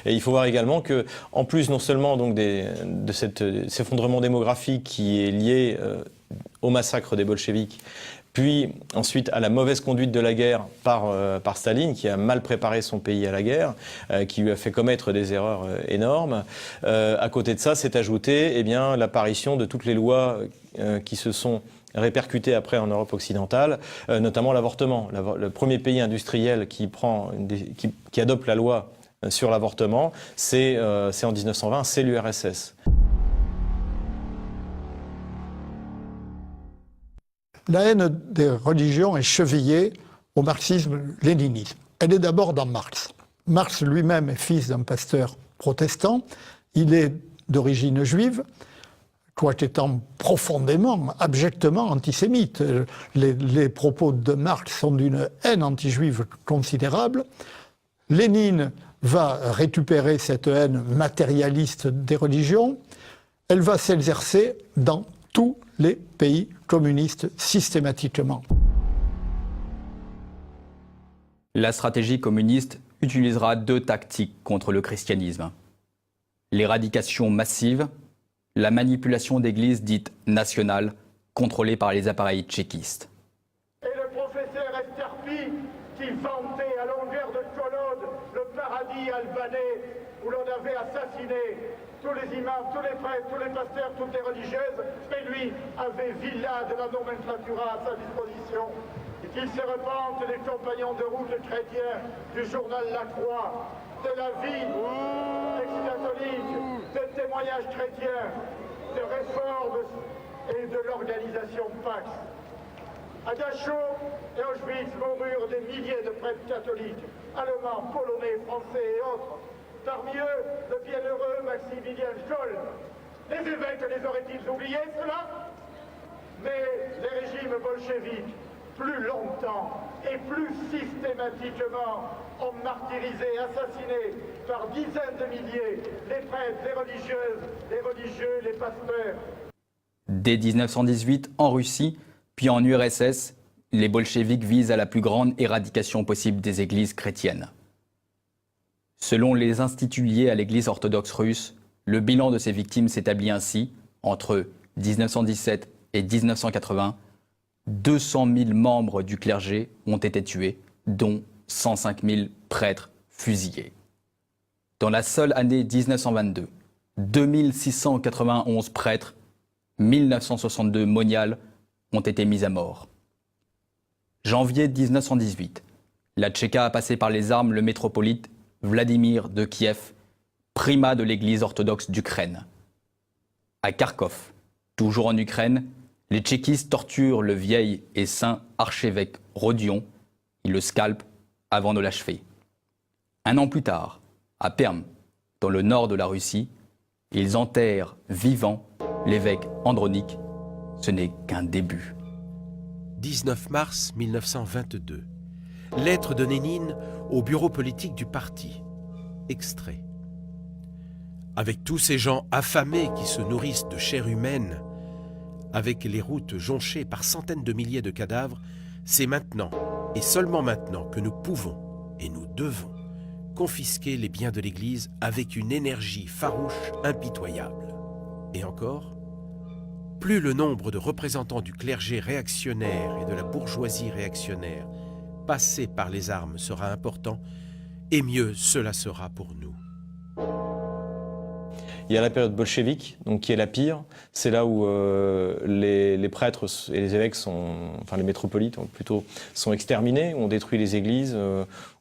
Et il faut voir également que, en plus non seulement donc de cet effondrement démographique qui est lié au massacre des bolcheviks, puis ensuite à la mauvaise conduite de la guerre par Staline, qui a mal préparé son pays à la guerre, qui lui a fait commettre des erreurs énormes. À côté de ça, s'est ajouté l'apparition de toutes les lois qui se sont répercutées après en Europe occidentale, notamment l'avortement. Le premier pays industriel qui adopte la loi sur l'avortement, c'est en 1920, c'est l'URSS. la haine des religions est chevillée au marxisme-léninisme. Elle est d'abord dans Marx. Marx lui-même est fils d'un pasteur protestant, il est d'origine juive, quoique étant profondément, abjectement antisémite. Les propos de Marx sont d'une haine anti-juive considérable. Lénine va récupérer cette haine matérialiste des religions. Elle va s'exercer dans tous les pays communistes systématiquement. La stratégie communiste utilisera 2 tactiques contre le christianisme. L'éradication massive, la manipulation d'églises dites nationales, contrôlées par les appareils tchéquistes. Et le professeur Estarpi, qui vantait à longueur de colonne le paradis albanais où l'on avait assassiné tous les imams, tous les prêtres, tous les pasteurs, toutes les religieuses, mais lui avait villa de la nomenclatura à sa disposition. Et qu'il se repente des compagnons de route chrétiens du journal La Croix, de la vie ex-catholique, des témoignages chrétiens, de réformes et de l'organisation Pax. À Dachau et Auschwitz moururent des milliers de prêtres catholiques, allemands, polonais, français et autres. Parmi eux, le bienheureux Maximilien Scholl. Les évêques les auraient-ils oubliés, cela? Mais les régimes bolcheviques, plus longtemps et plus systématiquement, ont martyrisé, assassiné par dizaines de milliers les prêtres, les religieuses, les religieux, les pasteurs. Dès 1918, en Russie, puis en URSS, les bolcheviks visent à la plus grande éradication possible des églises chrétiennes. Selon les instituts liés à l'église orthodoxe russe, le bilan de ces victimes s'établit ainsi, entre 1917 et 1980, 200 000 membres du clergé ont été tués, dont 105 000 prêtres fusillés. Dans la seule année 1922, 2691 prêtres, 1962 moniales ont été mis à mort. Janvier 1918, la Tchéka a passé par les armes le métropolite Vladimir de Kiev, primat de l'église orthodoxe d'Ukraine. À Kharkov, toujours en Ukraine, les tchéquistes torturent le vieil et saint archevêque Rodion. Ils le scalpent avant de l'achever. 1 an plus tard, à Perm, dans le nord de la Russie, ils enterrent vivant l'évêque Andronik. Ce n'est qu'un début. 19 mars 1922. Lettre de Lénine au bureau politique du parti. Extrait. Avec tous ces gens affamés qui se nourrissent de chair humaine, avec les routes jonchées par centaines de milliers de cadavres, c'est maintenant, et seulement maintenant, que nous pouvons, et nous devons, confisquer les biens de l'Église avec une énergie farouche impitoyable. Et encore, plus le nombre de représentants du clergé réactionnaire et de la bourgeoisie réactionnaire passés par les armes sera important, et mieux cela sera pour nous. Il y a la période bolchevique, donc qui est la pire. C'est là où les prêtres et les évêques enfin les métropolites plutôt, sont exterminés, où on détruit les églises,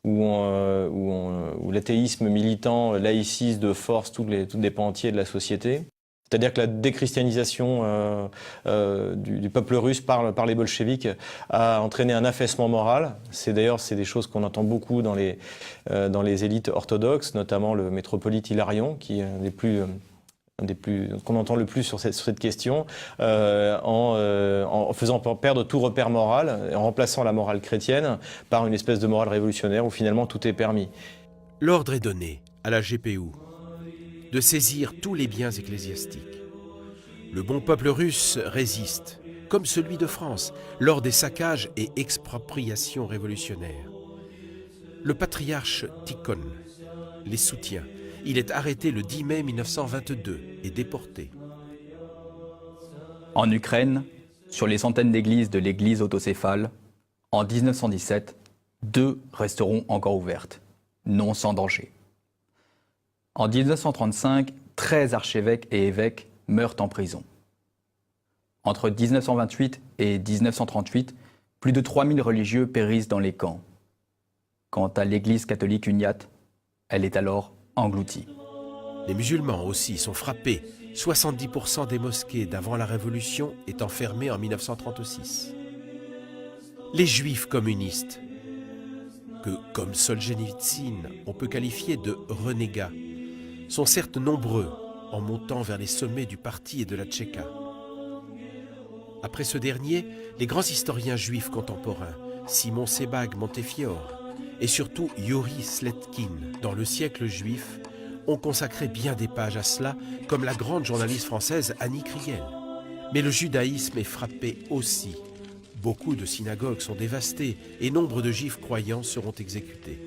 où l'athéisme militant laïcise de force tous les pans entiers de la société. C'est-à-dire que la déchristianisation du peuple russe par les bolcheviks a entraîné un affaissement moral. C'est des choses qu'on entend beaucoup dans les élites orthodoxes, notamment le métropolite Hilarion, qui est qu'on entend le plus sur cette question, en faisant perdre tout repère moral, en remplaçant la morale chrétienne par une espèce de morale révolutionnaire où finalement tout est permis. L'ordre est donné à la GPU de saisir tous les biens ecclésiastiques. Le bon peuple russe résiste, comme celui de France, lors des saccages et expropriations révolutionnaires. Le patriarche Tikhon les soutient. Il est arrêté le 10 mai 1922 et déporté. En Ukraine, sur les centaines d'églises de l'église autocéphale, en 1917, 2 resteront encore ouvertes, non sans danger. En 1935, 13 archevêques et évêques meurent en prison. Entre 1928 et 1938, plus de 3000 religieux périssent dans les camps. Quant à l'Église catholique uniate, elle est alors engloutie. Les musulmans aussi sont frappés. 70% des mosquées d'avant la Révolution étant fermées en 1936. Les juifs communistes, que, comme Solzhenitsyn, on peut qualifier de renégats, sont certes nombreux en montant vers les sommets du parti et de la Tchéka. Après ce dernier, les grands historiens juifs contemporains, Simon Sebag Montefiore et surtout Yuri Sletkin, dans le siècle juif, ont consacré bien des pages à cela, comme la grande journaliste française Annie Kriel. Mais le judaïsme est frappé aussi. Beaucoup de synagogues sont dévastées et nombre de juifs croyants seront exécutés.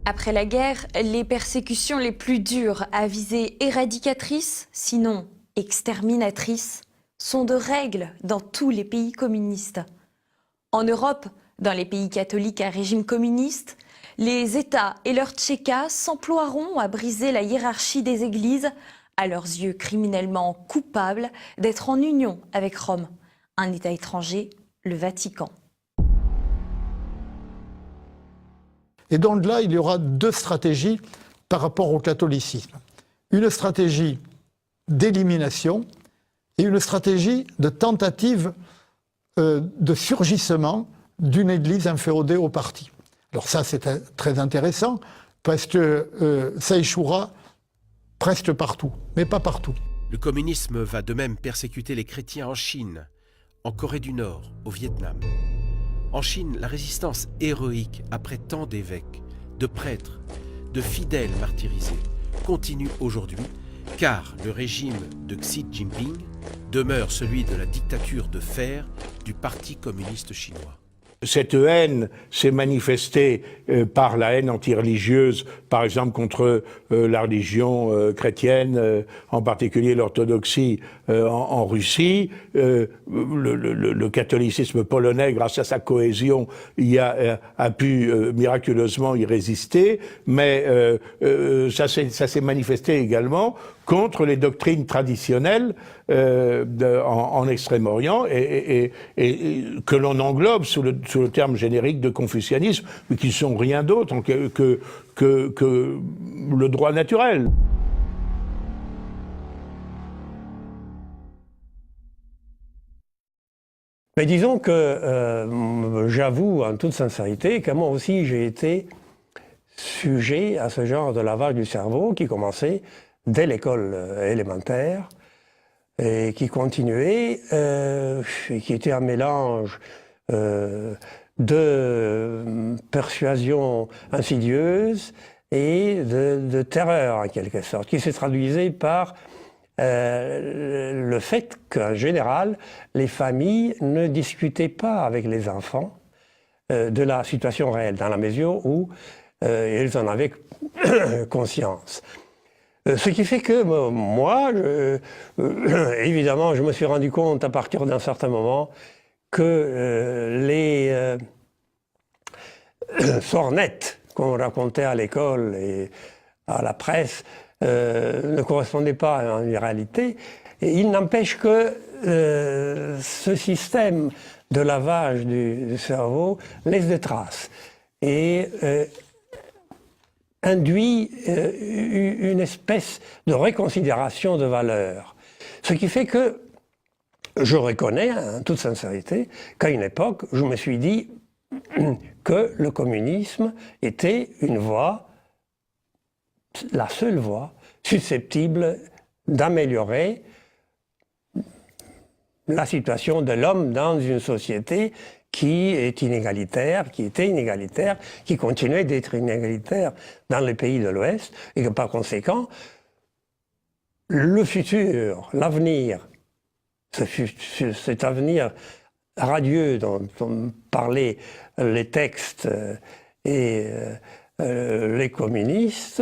Après la guerre, les persécutions les plus dures à visée éradicatrice, sinon exterminatrice, sont de règle dans tous les pays communistes. En Europe, dans les pays catholiques à régime communiste, les États et leurs tchékas s'emploieront à briser la hiérarchie des églises, à leurs yeux criminellement coupables d'être en union avec Rome, un État étranger, le Vatican. Et donc là, il y aura deux stratégies par rapport au catholicisme. Une stratégie d'élimination et une stratégie de tentative de surgissement d'une église inféodée au parti. Alors ça, c'est très intéressant parce que ça échouera presque partout, mais pas partout. Le communisme va de même persécuter les chrétiens en Chine, en Corée du Nord, au Vietnam. En Chine, la résistance héroïque après tant d'évêques, de prêtres, de fidèles martyrisés continue aujourd'hui, car le régime de Xi Jinping demeure celui de la dictature de fer du Parti communiste chinois. Cette haine s'est manifestée par la haine anti-religieuse, par exemple contre la religion chrétienne, en particulier l'orthodoxie en Russie. Le catholicisme polonais, grâce à sa cohésion, a pu miraculeusement y résister, mais ça s'est manifesté également contre les doctrines traditionnelles en Extrême-Orient et que l'on englobe sous le terme générique de confucianisme, mais qui ne sont rien d'autre que le droit naturel. Mais disons que j'avoue en toute sincérité que moi aussi j'ai été sujet à ce genre de lavage du cerveau qui commençait dès l'école élémentaire et qui continuait, qui était un mélange de persuasion insidieuse et de terreur en quelque sorte, qui se traduisait par le fait qu'en général, les familles ne discutaient pas avec les enfants de la situation réelle, dans la mesure où ils en avaient conscience. Ce qui fait que moi, évidemment, je me suis rendu compte à partir d'un certain moment que les sornettes qu'on racontait à l'école et à la presse ne correspondaient pas à une réalité. Et il n'empêche que ce système de lavage du cerveau laisse des traces et induit une espèce de reconsidération de valeurs. Ce qui fait que je reconnais, en toute sincérité, qu'à une époque, je me suis dit que le communisme était une voie, la seule voie, susceptible d'améliorer la situation de l'homme dans une société qui est inégalitaire, qui était inégalitaire, qui continuait d'être inégalitaire dans les pays de l'Ouest, et que par conséquent, le futur, l'avenir, cet avenir radieux dont parlaient les textes et les communistes,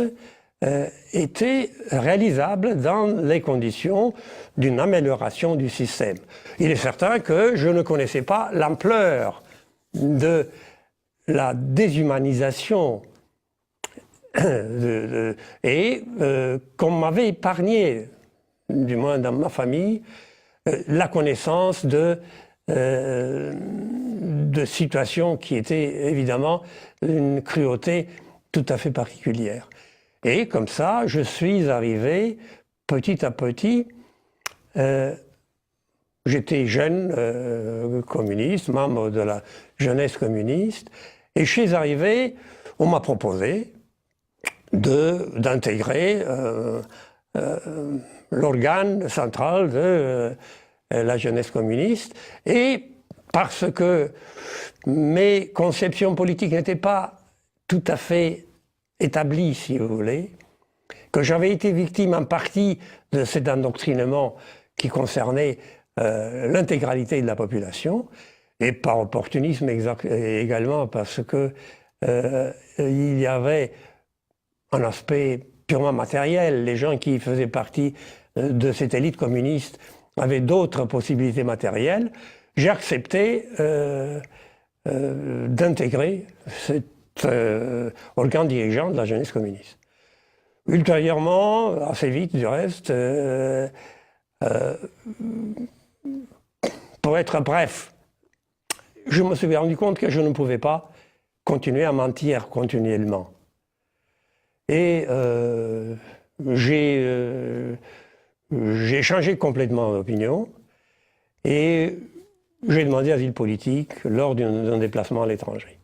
était réalisable dans les conditions d'une amélioration du système. Il est certain que je ne connaissais pas l'ampleur de la déshumanisation et qu'on m'avait épargné, du moins dans ma famille, la connaissance de situations qui étaient évidemment une cruauté tout à fait particulière. Et comme ça, je suis arrivé petit à petit j'étais jeune communiste, membre de la jeunesse communiste, et je suis arrivé, on m'a proposé d'intégrer l'organe central de la jeunesse communiste, et parce que mes conceptions politiques n'étaient pas tout à fait établies, si vous voulez, que j'avais été victime en partie de cet endoctrinement qui concernait l'intégralité de la population, et par opportunisme également parce que il y avait un aspect purement matériel. Les gens qui faisaient partie de cette élite communiste avaient d'autres possibilités matérielles. J'ai accepté d'intégrer cet organe dirigeant de la jeunesse communiste. Ultérieurement, assez vite du reste, pour être bref, je me suis rendu compte que je ne pouvais pas continuer à mentir continuellement. Et j'ai changé complètement d'opinion et j'ai demandé asile politique lors d'un déplacement à l'étranger.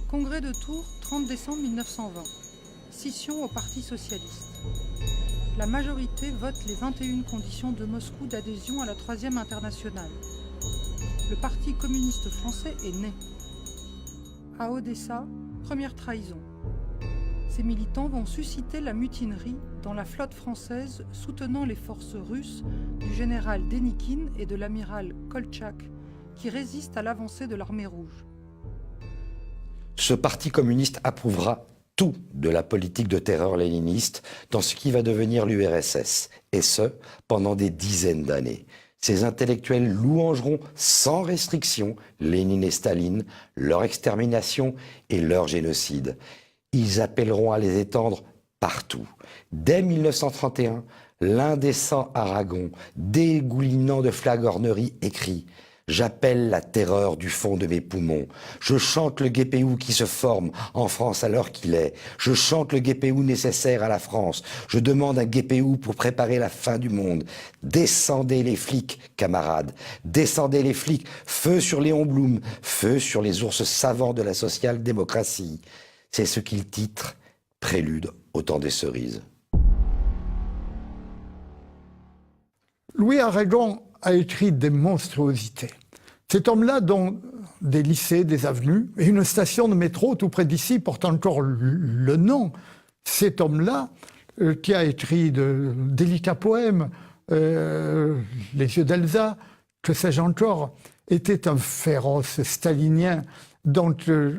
Congrès de Tours, 30 décembre 1920. Scission au Parti socialiste. La majorité vote les 21 conditions de Moscou d'adhésion à la Troisième Internationale. Le Parti communiste français est né. À Odessa, première trahison. Ces militants vont susciter la mutinerie dans la flotte française soutenant les forces russes du général Dénikine et de l'amiral Koltchak qui résistent à l'avancée de l'armée rouge. Ce parti communiste approuvera tout de la politique de terreur léniniste dans ce qui va devenir l'URSS, et ce, pendant des dizaines d'années. Ces intellectuels louangeront sans restriction Lénine et Staline, leur extermination et leur génocide. Ils appelleront à les étendre partout. Dès 1931, l'indécent Aragon, dégoulinant de flagornerie, écrit « J'appelle la terreur du fond de mes poumons. Je chante le guépéou qui se forme en France à l'heure qu'il est. Je chante le guépéou nécessaire à la France. Je demande un guépéou pour préparer la fin du monde. Descendez les flics, camarades. Descendez les flics. Feu sur Léon Blum. Feu sur les ours savants de la social-démocratie. » C'est ce qu'il titre « Prélude au temps des cerises ». Louis Aragon a écrit des monstruosités. Cet homme-là, dont des lycées, des avenues et une station de métro tout près d'ici porte encore le nom, cet homme-là, qui a écrit de délicats poèmes, Les yeux d'Elsa, que sais-je encore, était un féroce stalinien, dont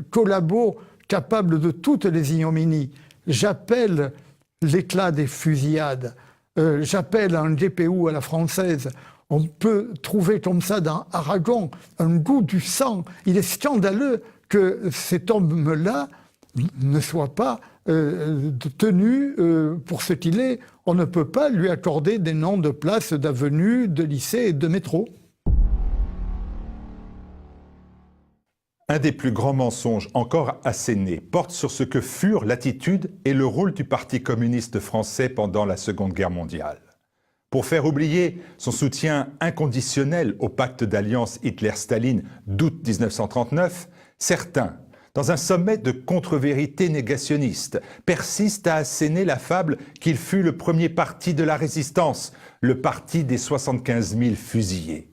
collabo capable de toutes les ignominies. J'appelle l'éclat des fusillades, j'appelle un GPU à la française. On peut trouver comme ça dans Aragon un goût du sang. Il est scandaleux que cet homme-là ne soit pas tenu pour ce qu'il est. On ne peut pas lui accorder des noms de places, d'avenues, de lycées et de métros. Un des plus grands mensonges encore assénés porte sur ce que furent l'attitude et le rôle du Parti communiste français pendant la Seconde Guerre mondiale. Pour faire oublier son soutien inconditionnel au pacte d'alliance Hitler-Staline d'août 1939, certains, dans un sommet de contre-vérité négationniste, persistent à asséner la fable qu'il fut le premier parti de la résistance, le parti des 75 000 fusillés.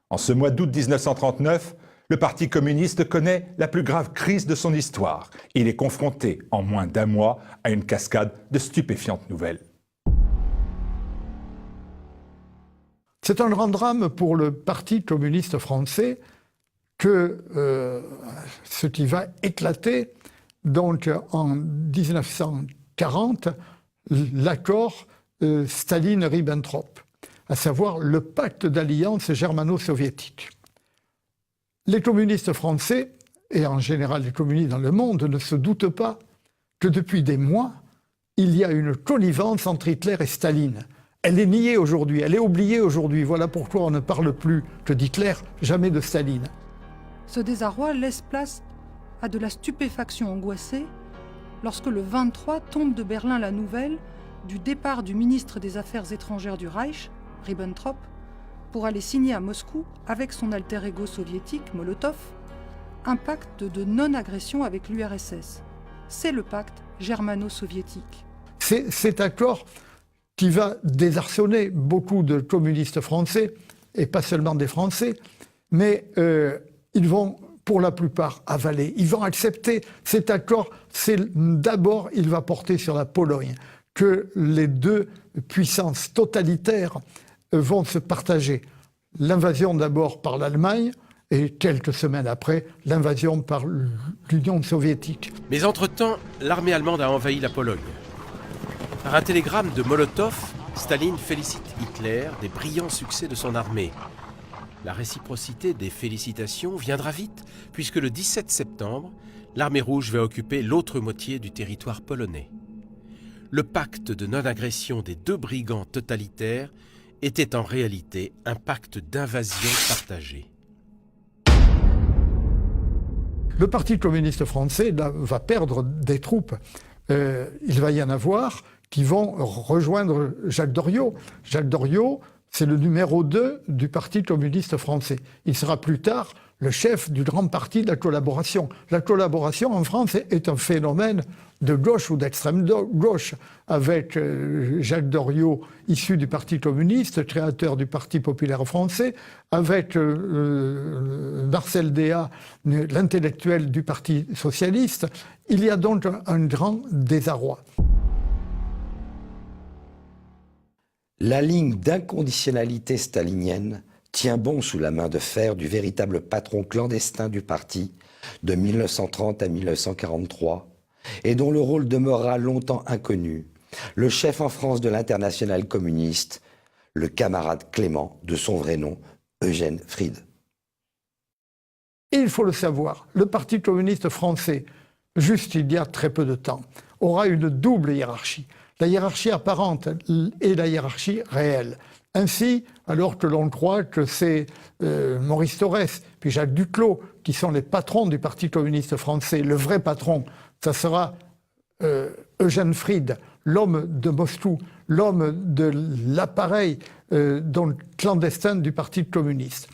En ce mois d'août 1939, le Parti communiste connaît la plus grave crise de son histoire. Il est confronté, en moins d'un mois, à une cascade de stupéfiantes nouvelles. C'est un grand drame pour le Parti communiste français que ce qui va éclater, donc en 1940, l'accord Staline-Ribbentrop, à savoir le pacte d'alliance germano-soviétique. Les communistes français, et en général les communistes dans le monde, ne se doutent pas que depuis des mois, il y a une connivence entre Hitler et Staline. Elle est niée aujourd'hui, elle est oubliée aujourd'hui. Voilà pourquoi on ne parle plus que d'Hitler, jamais de Staline. Ce désarroi laisse place à de la stupéfaction angoissée lorsque le 23 tombe de Berlin la nouvelle du départ du ministre des Affaires étrangères du Reich, Ribbentrop, pour aller signer à Moscou, avec son alter ego soviétique, Molotov, un pacte de non-agression avec l'URSS. C'est le pacte germano-soviétique. Cet accord qui va désarçonner beaucoup de communistes français, et pas seulement des Français, mais ils vont pour la plupart avaler, ils vont accepter cet accord. D'abord, il va porter sur la Pologne, que les deux puissances totalitaires vont se partager. L'invasion d'abord par l'Allemagne, et quelques semaines après, l'invasion par l'Union soviétique. Mais entre-temps, l'armée allemande a envahi la Pologne. Par un télégramme de Molotov, Staline félicite Hitler des brillants succès de son armée. La réciprocité des félicitations viendra vite, puisque le 17 septembre, l'armée rouge va occuper l'autre moitié du territoire polonais. Le pacte de non-agression des deux brigands totalitaires était en réalité un pacte d'invasion partagée. Le Parti communiste français va perdre des troupes. Il va y en avoir qui vont rejoindre Jacques Doriot. Jacques Doriot, c'est le numéro 2 du Parti communiste français. Il sera plus tard le chef du grand parti de la collaboration. La collaboration en France est un phénomène de gauche ou d'extrême gauche, avec Jacques Doriot, issu du Parti communiste, créateur du Parti populaire français, avec Marcel Déat, l'intellectuel du Parti socialiste. Il y a donc un grand désarroi. La ligne d'inconditionnalité stalinienne tient bon sous la main de fer du véritable patron clandestin du parti de 1930 à 1943 et dont le rôle demeurera longtemps inconnu, le chef en France de l'internationale communiste, le camarade Clément, de son vrai nom, Eugène Fried. Et il faut le savoir, le Parti communiste français, juste il y a très peu de temps, aura une double hiérarchie. La hiérarchie apparente et la hiérarchie réelle. Ainsi, alors que l'on croit que c'est Maurice Thorez puis Jacques Duclos qui sont les patrons du Parti communiste français, le vrai patron, ça sera Eugène Fried, l'homme de Moscou, l'homme de l'appareil clandestin du Parti communiste.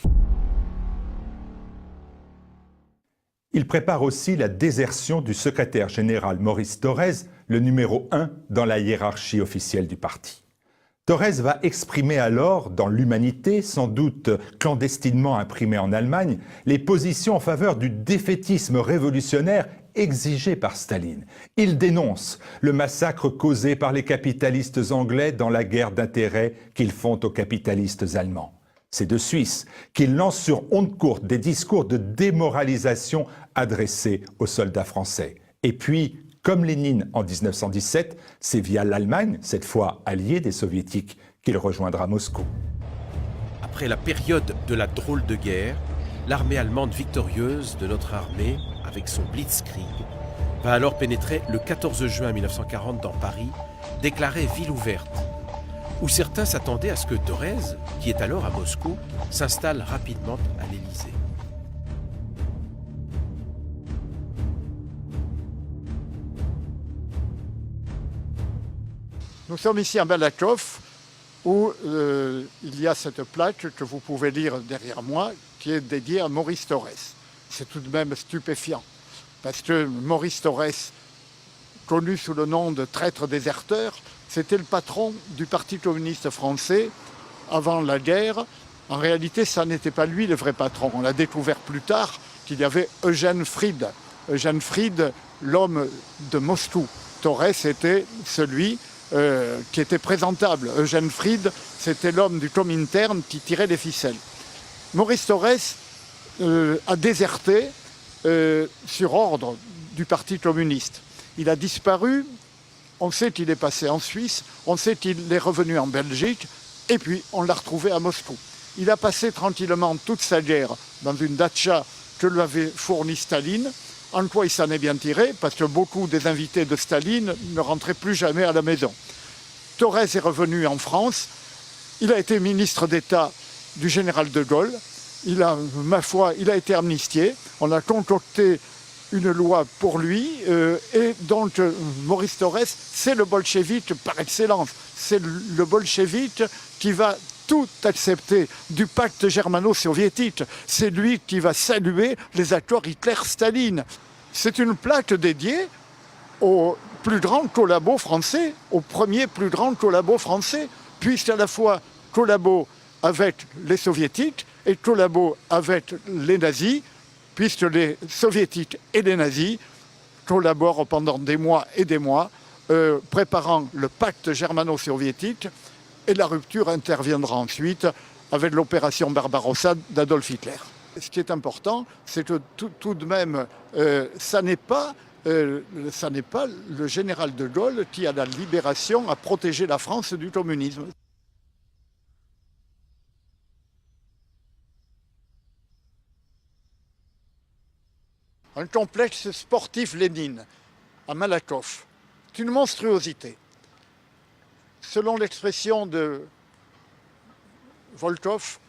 Il prépare aussi la désertion du secrétaire général Maurice Thorez, le numéro 1 dans la hiérarchie officielle du parti. Thorez va exprimer alors, dans l'Humanité, sans doute clandestinement imprimée en Allemagne, les positions en faveur du défaitisme révolutionnaire exigé par Staline. Il dénonce le massacre causé par les capitalistes anglais dans la guerre d'intérêt qu'ils font aux capitalistes allemands. C'est de Suisse qu'il lance sur ondes courtes des discours de démoralisation adressés aux soldats français. Et puis, comme Lénine en 1917, c'est via l'Allemagne, cette fois alliée des soviétiques, qu'il rejoindra Moscou. Après la période de la drôle de guerre, l'armée allemande victorieuse de notre armée, avec son Blitzkrieg, va alors pénétrer le 14 juin 1940 dans Paris, déclarée ville ouverte, où certains s'attendaient à ce que Thorez, qui est alors à Moscou, s'installe rapidement à l'Élysée. Nous sommes ici à Balakov, où il y a cette plaque que vous pouvez lire derrière moi, qui est dédiée à Maurice Thorez. C'est tout de même stupéfiant, parce que Maurice Thorez, connu sous le nom de traître déserteur, c'était le patron du Parti communiste français avant la guerre. En réalité, ça n'était pas lui le vrai patron. On l'a découvert plus tard qu'il y avait Eugène Fried. Eugène Fried, l'homme de Moscou. Thorez était celui qui était présentable. Eugène Fried, c'était l'homme du Comintern qui tirait les ficelles. Maurice Thorez a déserté sur ordre du Parti communiste. Il a disparu, on sait qu'il est passé en Suisse, on sait qu'il est revenu en Belgique, et puis on l'a retrouvé à Moscou. Il a passé tranquillement toute sa guerre dans une datcha que lui avait fournie Staline. En quoi il s'en est bien tiré, parce que beaucoup des invités de Staline ne rentraient plus jamais à la maison. Thorez est revenu en France, il a été ministre d'État du général de Gaulle, ma foi, il a été amnistié. On a concocté une loi pour lui et donc Maurice Thorez, c'est le bolchevique par excellence. C'est le bolchevique qui va tout accepter du pacte germano-soviétique. C'est lui qui va saluer les accords Hitler-Staline. C'est une plaque dédiée au plus grand collabo français, au premier plus grand collabo français, puisqu'à la fois collabo avec les soviétiques et collabo avec les nazis, puisque les soviétiques et les nazis collaborent pendant des mois et des mois, préparant le pacte germano-soviétique, et la rupture interviendra ensuite avec l'opération Barbarossa d'Adolf Hitler. Ce qui est important, c'est que tout de même, ça n'est pas le général de Gaulle qui, à la libération, a protégé la France du communisme. Un complexe sportif Lénine à Malakoff. C'est une monstruosité. Selon l'expression de Volkov,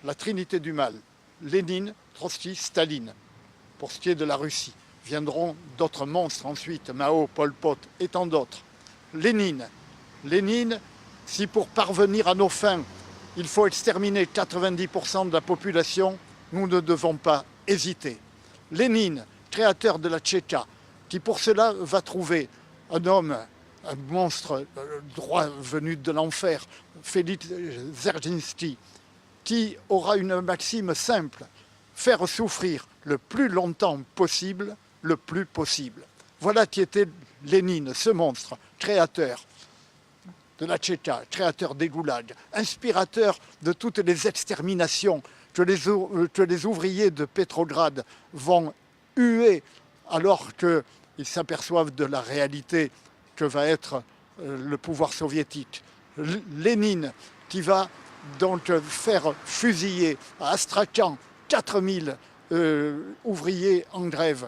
la trinité du mal, Lénine, Trotsky, Staline. Pour ce qui est de la Russie, viendront d'autres monstres ensuite, Mao, Pol Pot et tant d'autres. Lénine, si pour parvenir à nos fins, il faut exterminer 90% de la population, nous ne devons pas hésiter. Lénine, créateur de la Tchéka, qui pour cela va trouver un homme, un monstre droit venu de l'enfer, Félix Dzerzhinsky, qui aura une maxime simple, faire souffrir le plus longtemps possible, le plus possible. Voilà qui était Lénine, ce monstre, créateur de la Tchéka, créateur des goulags, inspirateur de toutes les exterminations que les ouvriers de Pétrograd vont huer alors qu'ils s'aperçoivent de la réalité que va être le pouvoir soviétique. Lénine qui va donc faire fusiller à Astrakhan 4000 ouvriers en grève.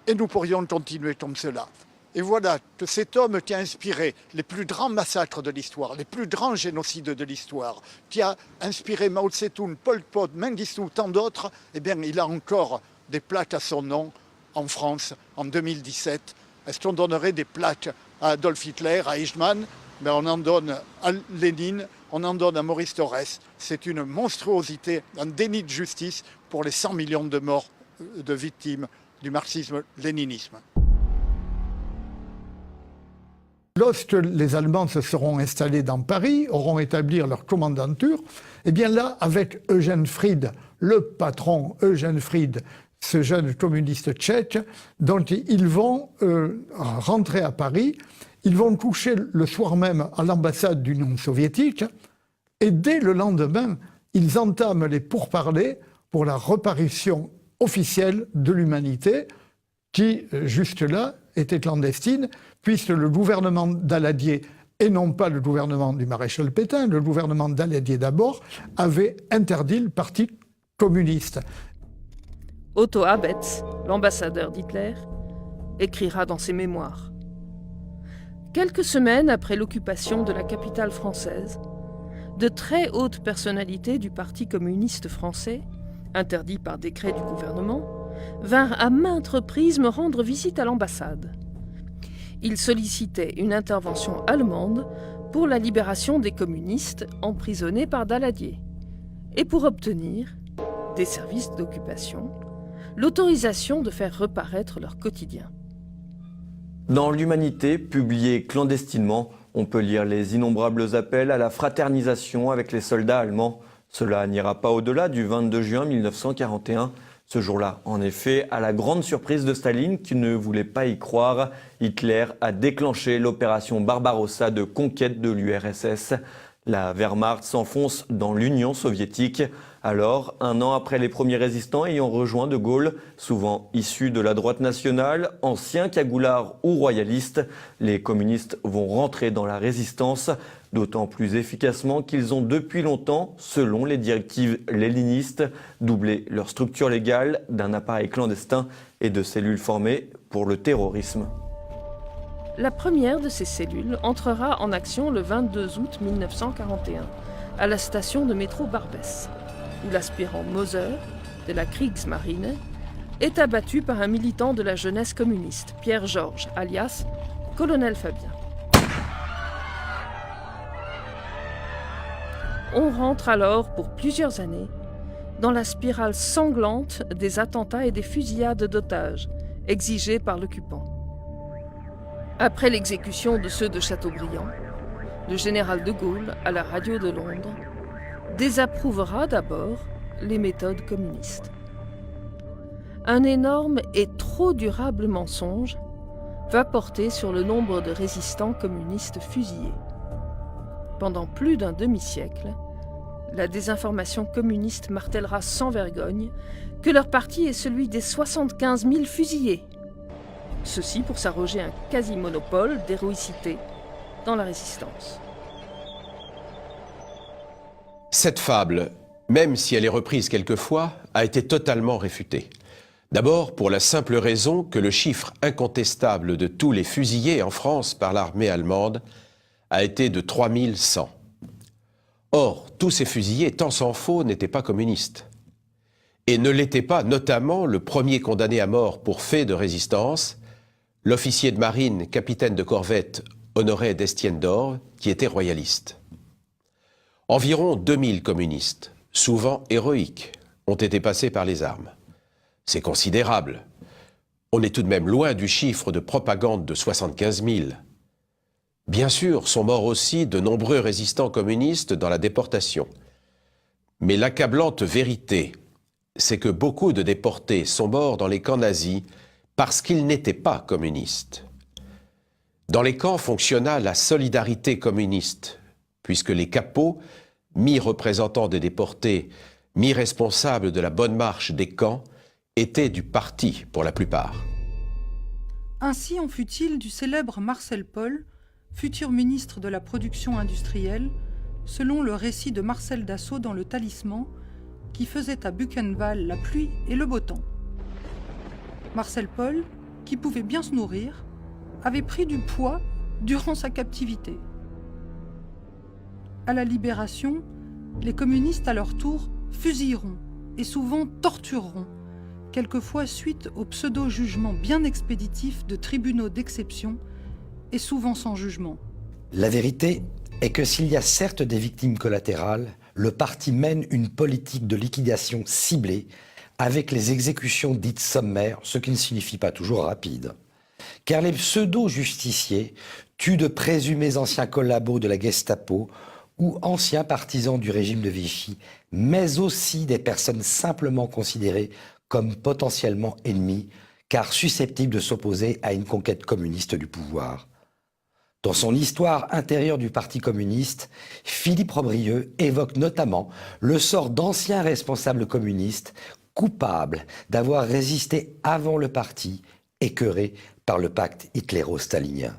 Et nous pourrions continuer comme cela. Et voilà que cet homme qui a inspiré les plus grands massacres de l'histoire, les plus grands génocides de l'histoire, qui a inspiré Mao Tse-tung, Pol Pot, Mengistu, tant d'autres, eh bien, il a encore des plaques à son nom en France en 2017. Est-ce qu'on donnerait des plaques à Adolf Hitler, à Eichmann? Ben, on en donne à Lénine, on en donne à Maurice Thorez. C'est une monstruosité, un déni de justice pour les 100 millions de morts, de victimes du marxisme-léninisme. Lorsque les Allemands se seront installés dans Paris, auront établi leur commandanture, eh bien là, avec Eugène Fried, le patron Eugène Fried, ce jeune communiste tchèque, dont ils vont rentrer à Paris, ils vont coucher le soir même à l'ambassade de l'Union soviétique, et dès le lendemain, ils entament les pourparlers pour la reparution officielle de l'humanité, qui, jusque-là, était clandestine, puisque le gouvernement Daladier, et non pas le gouvernement du maréchal Pétain, le gouvernement Daladier d'abord, avait interdit le parti communiste. Otto Abetz, l'ambassadeur d'Hitler, écrira dans ses mémoires. Quelques semaines après l'occupation de la capitale française, de très hautes personnalités du Parti communiste français, interdit par décret du gouvernement, vinrent à maintes reprises me rendre visite à l'ambassade. Ils sollicitaient une intervention allemande pour la libération des communistes emprisonnés par Daladier et pour obtenir des services d'occupation l'autorisation de faire reparaître leur quotidien. Dans l'Humanité, publié clandestinement, on peut lire les innombrables appels à la fraternisation avec les soldats allemands. Cela n'ira pas au-delà du 22 juin 1941. Ce jour-là, en effet, à la grande surprise de Staline, qui ne voulait pas y croire, Hitler a déclenché l'opération Barbarossa de conquête de l'URSS. La Wehrmacht s'enfonce dans l'Union soviétique. Alors, un an après les premiers résistants ayant rejoint De Gaulle, souvent issus de la droite nationale, anciens cagoulards ou royalistes, les communistes vont rentrer dans la résistance, d'autant plus efficacement qu'ils ont depuis longtemps, selon les directives léninistes, doublé leur structure légale d'un appareil clandestin et de cellules formées pour le terrorisme. La première de ces cellules entrera en action le 22 août 1941, à la station de métro Barbès. où l'aspirant Moser, de la Kriegsmarine, est abattu par un militant de la jeunesse communiste, Pierre Georges, alias Colonel Fabien. On rentre alors pour plusieurs années dans la spirale sanglante des attentats et des fusillades d'otages exigées par l'occupant. Après l'exécution de ceux de Chateaubriand, le général de Gaulle, à la radio de Londres, désapprouvera d'abord les méthodes communistes. Un énorme et trop durable mensonge va porter sur le nombre de résistants communistes fusillés. Pendant plus d'un demi-siècle, la désinformation communiste martèlera sans vergogne que leur parti est celui des 75 000 fusillés. Ceci pour s'arroger un quasi-monopole d'héroïcité dans la résistance. Cette fable, même si elle est reprise quelquefois, a été totalement réfutée. D'abord pour la simple raison que le chiffre incontestable de tous les fusillés en France par l'armée allemande a été de 3100. Or, tous ces fusillés, tant s'en faut, n'étaient pas communistes. Et ne l'était pas notamment le premier condamné à mort pour fait de résistance, l'officier de marine, capitaine de corvette Honoré d'Estienne d'Or, qui était royaliste. Environ 2000 communistes, souvent héroïques, ont été passés par les armes. C'est considérable. On est tout de même loin du chiffre de propagande de 75 000. Bien sûr, sont morts aussi de nombreux résistants communistes dans la déportation. Mais l'accablante vérité, c'est que beaucoup de déportés sont morts dans les camps nazis parce qu'ils n'étaient pas communistes. Dans les camps fonctionna la solidarité communiste, puisque les capots, mi-représentants des déportés, mi-responsables de la bonne marche des camps, étaient du parti pour la plupart. Ainsi en fut-il du célèbre Marcel Paul, futur ministre de la production industrielle, selon le récit de Marcel Dassault dans Le Talisman, qui faisait à Buchenwald la pluie et le beau temps. Marcel Paul, qui pouvait bien se nourrir, avait pris du poids durant sa captivité. À la Libération, les communistes à leur tour fusilleront et souvent tortureront, quelquefois suite au pseudo-jugement bien expéditif de tribunaux d'exception et souvent sans jugement. La vérité est que s'il y a certes des victimes collatérales, le parti mène une politique de liquidation ciblée avec les exécutions dites sommaires, ce qui ne signifie pas toujours rapide. Car les pseudo-justiciers tuent de présumés anciens collabos de la Gestapo ou anciens partisans du régime de Vichy, mais aussi des personnes simplement considérées comme potentiellement ennemies, car susceptibles de s'opposer à une conquête communiste du pouvoir. Dans son histoire intérieure du Parti communiste, Philippe Robrieux évoque notamment le sort d'anciens responsables communistes coupables d'avoir résisté avant le parti, écœurés par le pacte hitléro-stalinien.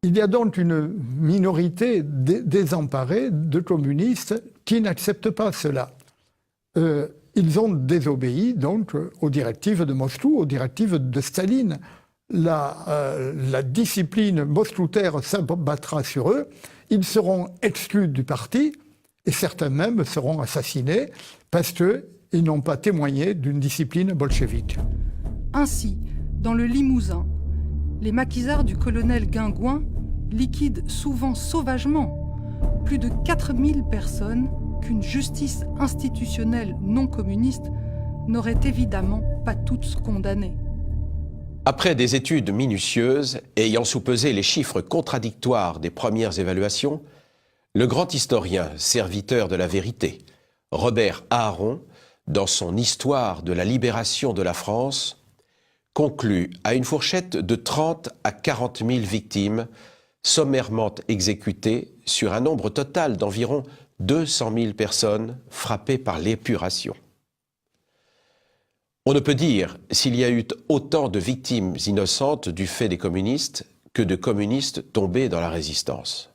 Il y a donc une minorité désemparée de communistes qui n'acceptent pas cela. Ils ont désobéi donc aux directives de Moscou, aux directives de Staline. La discipline moscoutaire s'abattra sur eux, ils seront exclus du parti et certains même seront assassinés parce qu'ils n'ont pas témoigné d'une discipline bolchevique. Ainsi, dans le Limousin, les maquisards du colonel Guingouin liquident souvent sauvagement plus de 4000 personnes qu'une justice institutionnelle non communiste n'aurait évidemment pas toutes condamnées. Après des études minutieuses, ayant soupesé les chiffres contradictoires des premières évaluations, le grand historien, serviteur de la vérité, Robert Aharon, dans son Histoire de la libération de la France, conclut à une fourchette de 30 à 40 000 victimes sommairement exécutées sur un nombre total d'environ 200 000 personnes frappées par l'épuration. On ne peut dire s'il y a eu autant de victimes innocentes du fait des communistes que de communistes tombés dans la résistance.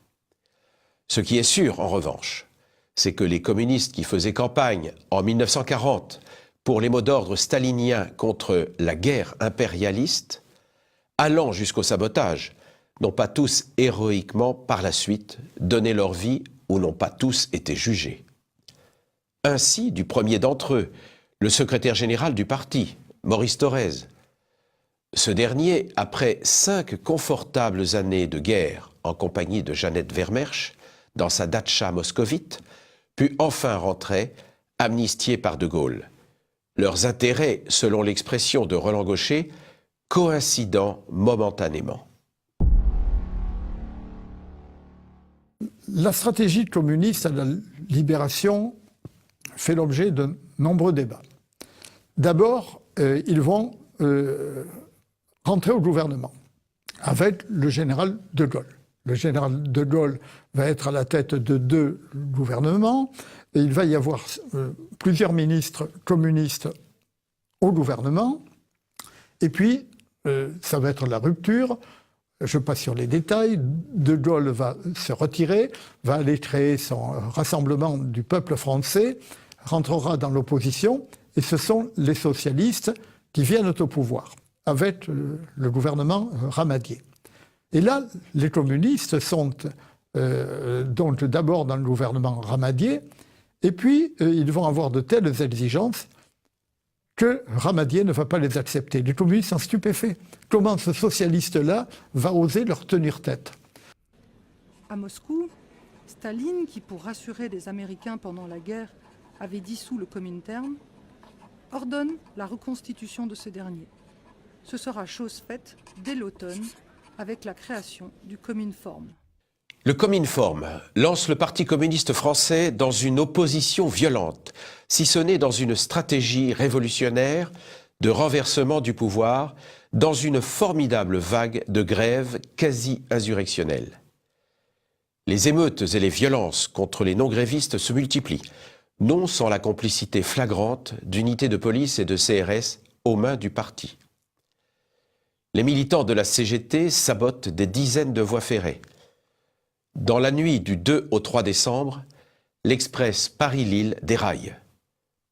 Ce qui est sûr, en revanche, c'est que les communistes qui faisaient campagne en 1940 pour les mots d'ordre staliniens contre la guerre impérialiste, allant jusqu'au sabotage, n'ont pas tous héroïquement par la suite donné leur vie ou n'ont pas tous été jugés. Ainsi, du premier d'entre eux, le secrétaire général du parti, Maurice Thorez. Ce dernier, après 5 confortables années de guerre en compagnie de Jeannette Vermersch, dans sa datcha moscovite, put enfin rentrer, amnistié par De Gaulle. Leurs intérêts, selon l'expression de Roland Gaucher, coïncidant momentanément. La stratégie communiste à la libération fait l'objet de nombreux débats. D'abord, ils vont rentrer au gouvernement avec le général de Gaulle. Le général de Gaulle va être à la tête de 2 gouvernements et il va y avoir plusieurs ministres communistes au gouvernement. Et puis, ça va être la rupture. Je passe sur les détails. De Gaulle va se retirer, va aller créer son Rassemblement du peuple français, rentrera dans l'opposition, et ce sont les socialistes qui viennent au pouvoir, avec le gouvernement Ramadier. Et là, les communistes sont donc d'abord dans le gouvernement Ramadier, et puis ils vont avoir de telles exigences que Ramadier ne va pas les accepter. Les communistes sont stupéfaits. Comment ce socialiste-là va oser leur tenir tête? À Moscou, Staline, qui pour rassurer les Américains pendant la guerre avait dissous le Comintern, ordonne la reconstitution de ce dernier. Ce sera chose faite dès l'automne avec la création du Cominform. Le Cominform lance le Parti communiste français dans une opposition violente, si ce n'est dans une stratégie révolutionnaire de renversement du pouvoir, dans une formidable vague de grèves quasi-insurrectionnelles. Les émeutes et les violences contre les non-grévistes se multiplient, non sans la complicité flagrante d'unités de police et de CRS aux mains du parti. Les militants de la CGT sabotent des dizaines de voies ferrées. Dans la nuit du 2 au 3 décembre, l'express Paris-Lille déraille.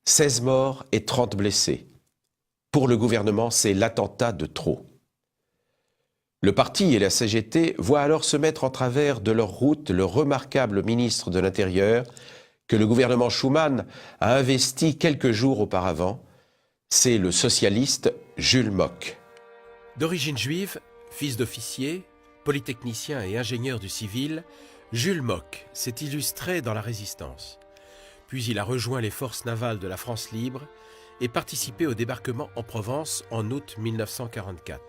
16 morts et 30 blessés. Pour le gouvernement, c'est l'attentat de trop. Le parti et la CGT voient alors se mettre en travers de leur route le remarquable ministre de l'Intérieur que le gouvernement Schuman a investi quelques jours auparavant. C'est le socialiste Jules Mock. D'origine juive, fils d'officier, polytechnicien et ingénieur du civil, Jules Mock s'est illustré dans la résistance. Puis il a rejoint les forces navales de la France libre et participé au débarquement en Provence en août 1944.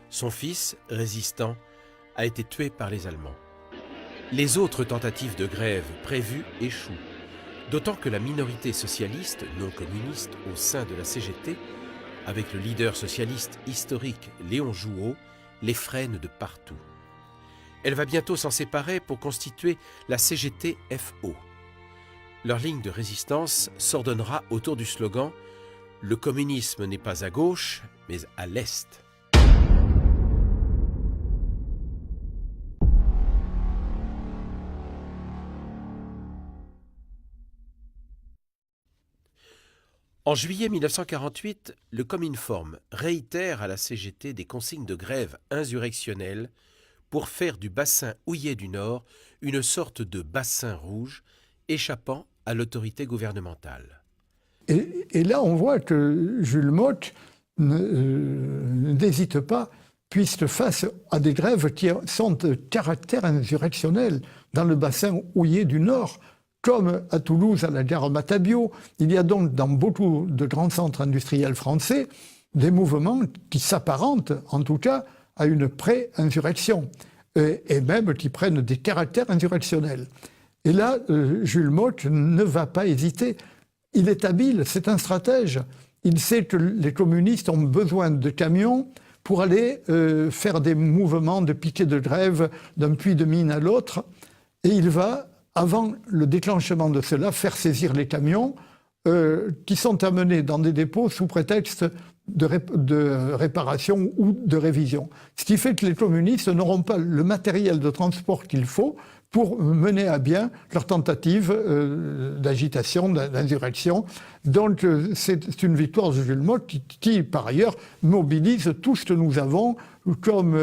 Son fils, résistant, a été tué par les Allemands. Les autres tentatives de grève prévues échouent, d'autant que la minorité socialiste non communiste au sein de la CGT, avec le leader socialiste historique Léon Jouot, les freine de partout. Elle va bientôt s'en séparer pour constituer la CGT-FO. Leur ligne de résistance s'ordonnera autour du slogan « Le communisme n'est pas à gauche, mais à l'Est ». En juillet 1948, le Cominform réitère à la CGT des consignes de grève insurrectionnelle pour faire du bassin houillé du Nord une sorte de bassin rouge échappant à l'autorité gouvernementale. Et là, on voit que Jules Mock n'hésite pas, puisque face à des grèves qui sont de caractère insurrectionnel dans le bassin houillé du Nord, comme à Toulouse, à la gare Matabio, il y a donc dans beaucoup de grands centres industriels français des mouvements qui s'apparentent, en tout cas, à une pré-insurrection, et même qui prennent des caractères insurrectionnels. Et là, Jules Mock ne va pas hésiter. Il est habile, c'est un stratège. Il sait que les communistes ont besoin de camions pour aller faire des mouvements de piquet de grève d'un puits de mine à l'autre, et il va, avant le déclenchement de cela, faire saisir les camions qui sont amenés dans des dépôts sous prétexte de réparation ou de révision. Ce qui fait que les communistes n'auront pas le matériel de transport qu'il faut pour mener à bien leur tentative d'agitation, d'insurrection. Donc c'est une victoire de Jules Mock qui, par ailleurs, mobilise tout ce que nous avons comme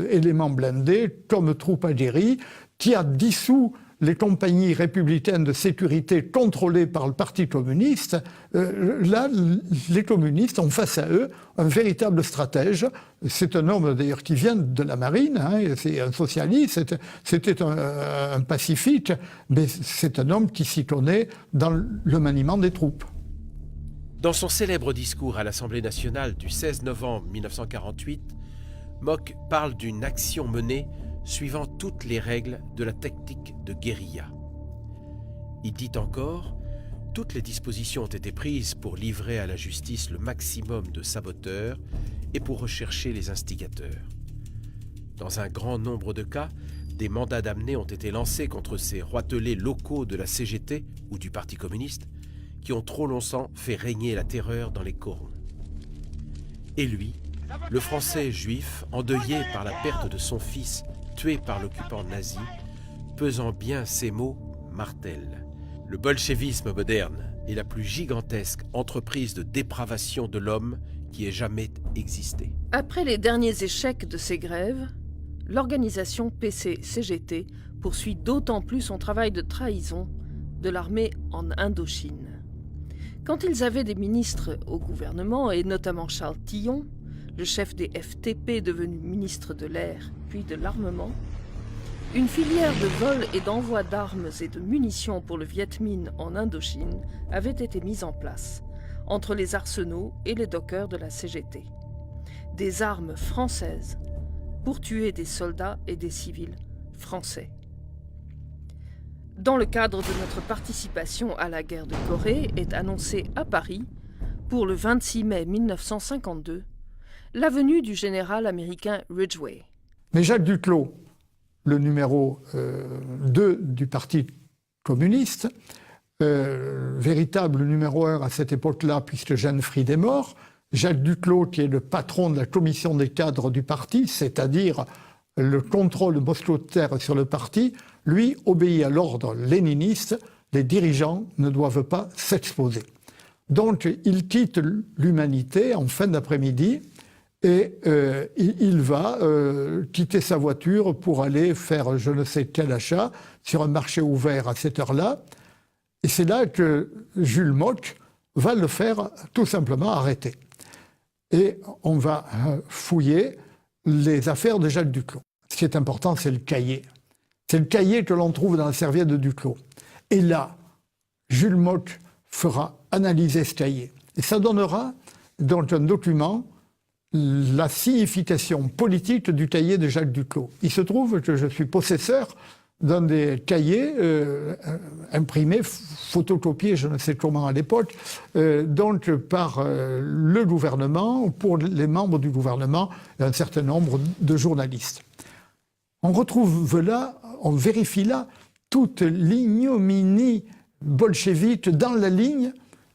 éléments blindés, comme troupes aguerries, qui a dissous les compagnies républicaines de sécurité contrôlées par le Parti communiste, là, les communistes ont face à eux un véritable stratège. C'est un homme d'ailleurs qui vient de la marine, hein, c'est un socialiste, c'était un pacifique, mais c'est un homme qui s'y connaît dans le maniement des troupes. Dans son célèbre discours à l'Assemblée nationale du 16 novembre 1948, Mock parle d'une action menée suivant toutes les règles de la tactique de guérilla. Il dit encore « Toutes les dispositions ont été prises pour livrer à la justice le maximum de saboteurs et pour rechercher les instigateurs. Dans un grand nombre de cas, des mandats d'amener ont été lancés contre ces roitelets locaux de la CGT ou du Parti communiste qui ont trop longtemps fait régner la terreur dans les corons. Et lui, le Français juif, endeuillé par la perte de son fils tué par l'occupant nazi, pesant bien ces mots, martèle. Le bolchevisme moderne est la plus gigantesque entreprise de dépravation de l'homme qui ait jamais existé. Après les derniers échecs de ces grèves, l'organisation PC-CGT poursuit d'autant plus son travail de trahison de l'armée en Indochine. Quand ils avaient des ministres au gouvernement, et notamment Charles Tillon, le chef des FTP devenu ministre de l'Air puis de l'Armement, une filière de vol et d'envoi d'armes et de munitions pour le Viet Minh en Indochine avait été mise en place, entre les arsenaux et les dockers de la CGT. Des armes françaises pour tuer des soldats et des civils français. Dans le cadre de notre participation à la guerre de Corée, est annoncé à Paris, pour le 26 mai 1952, la venue du général américain Ridgway. Mais Jacques Duclos, le numéro 2 du Parti communiste, véritable numéro 1 à cette époque-là, puisque Jeanne Fried est mort, Jacques Duclos, qui est le patron de la commission des cadres du parti, c'est-à-dire le contrôle mosquetaire sur le parti, lui obéit à l'ordre léniniste, les dirigeants ne doivent pas s'exposer. Donc il quitte l'Humanité en fin d'après-midi et il va quitter sa voiture pour aller faire je ne sais quel achat sur un marché ouvert à cette heure-là. Et c'est là que Jules Mock va le faire tout simplement arrêter. Et on va fouiller les affaires de Jacques Duclos. Ce qui est important, c'est le cahier. C'est le cahier que l'on trouve dans la serviette de Duclos. Et là, Jules Mock fera analyser ce cahier. Et ça donnera, dans un document, la signification politique du cahier de Jacques Duclos. Il se trouve que je suis possesseur d'un des cahiers imprimés, photocopiés, je ne sais comment à l'époque, donc par le gouvernement, pour les membres du gouvernement, et un certain nombre de journalistes. On retrouve là, on vérifie là, toute l'ignominie bolchevique dans la ligne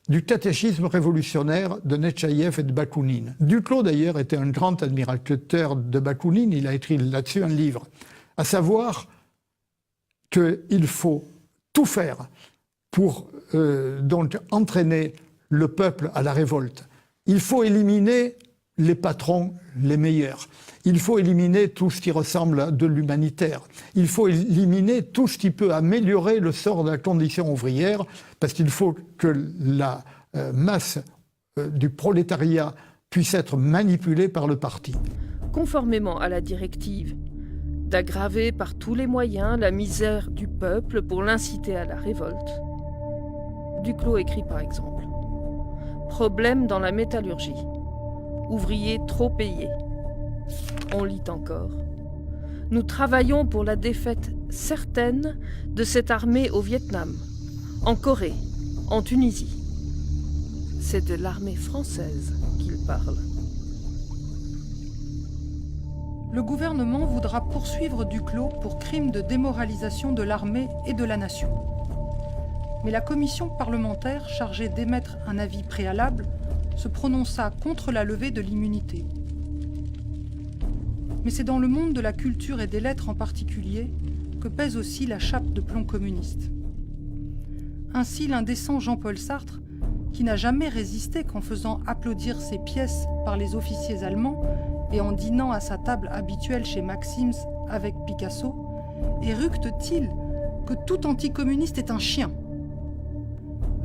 du catéchisme révolutionnaire de Netchaïev et de Bakounine. Duclos, d'ailleurs, était un grand admirateur de Bakounine, il a écrit là-dessus un livre, à savoir qu'il faut tout faire pour donc entraîner le peuple à la révolte. Il faut éliminer les patrons les meilleurs. Il faut éliminer tout ce qui ressemble à de l'humanitaire. Il faut éliminer tout ce qui peut améliorer le sort de la condition ouvrière, parce qu'il faut que la masse du prolétariat puisse être manipulée par le parti. Conformément à la directive d'aggraver par tous les moyens la misère du peuple pour l'inciter à la révolte, Duclos écrit par exemple « Problème dans la métallurgie. Ouvriers trop payés. » On lit encore « Nous travaillons pour la défaite certaine de cette armée au Vietnam, en Corée, en Tunisie. » C'est de l'armée française qu'il parle. Le gouvernement voudra poursuivre Duclos pour crime de démoralisation de l'armée et de la nation. Mais la commission parlementaire chargée d'émettre un avis préalable se prononça contre la levée de l'immunité. Mais c'est dans le monde de la culture et des lettres en particulier que pèse aussi la chape de plomb communiste. Ainsi, l'indécent Jean-Paul Sartre, qui n'a jamais résisté qu'en faisant applaudir ses pièces par les officiers allemands et en dînant à sa table habituelle chez Maxims avec Picasso, éructe-t-il que tout anticommuniste est un chien.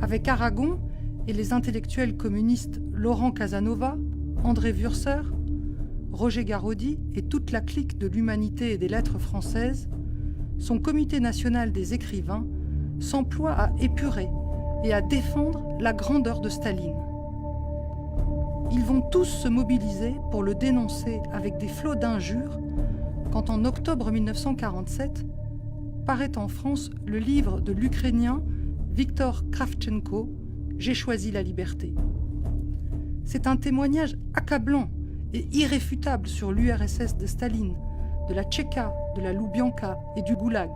Avec Aragon et les intellectuels communistes Laurent Casanova, André Wurser, Roger Garaudy et toute la clique de l'humanité et des lettres françaises, son comité national des écrivains s'emploie à épurer et à défendre la grandeur de Staline. Ils vont tous se mobiliser pour le dénoncer avec des flots d'injures quand en octobre 1947 paraît en France le livre de l'Ukrainien Viktor Kravchenko, « J'ai choisi la liberté ». C'est un témoignage accablant et irréfutable sur l'URSS de Staline, de la Tchéka, de la Loubianka et du Goulag.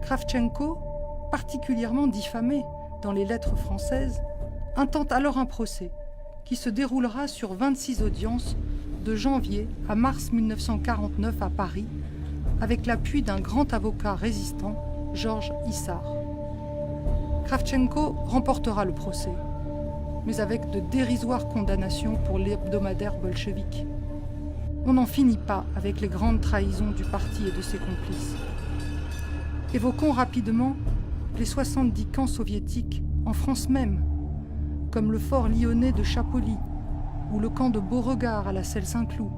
Kravchenko, particulièrement diffamé dans les lettres françaises, intente alors un procès qui se déroulera sur 26 audiences de janvier à mars 1949 à Paris, avec l'appui d'un grand avocat résistant, Georges Issard. Kravchenko remportera le procès, mais avec de dérisoires condamnations pour l'hebdomadaire bolchevique. On n'en finit pas avec les grandes trahisons du parti et de ses complices. Évoquons rapidement les 70 camps soviétiques en France même, comme le fort lyonnais de Chapoly ou le camp de Beauregard à la Selle-Saint-Cloud,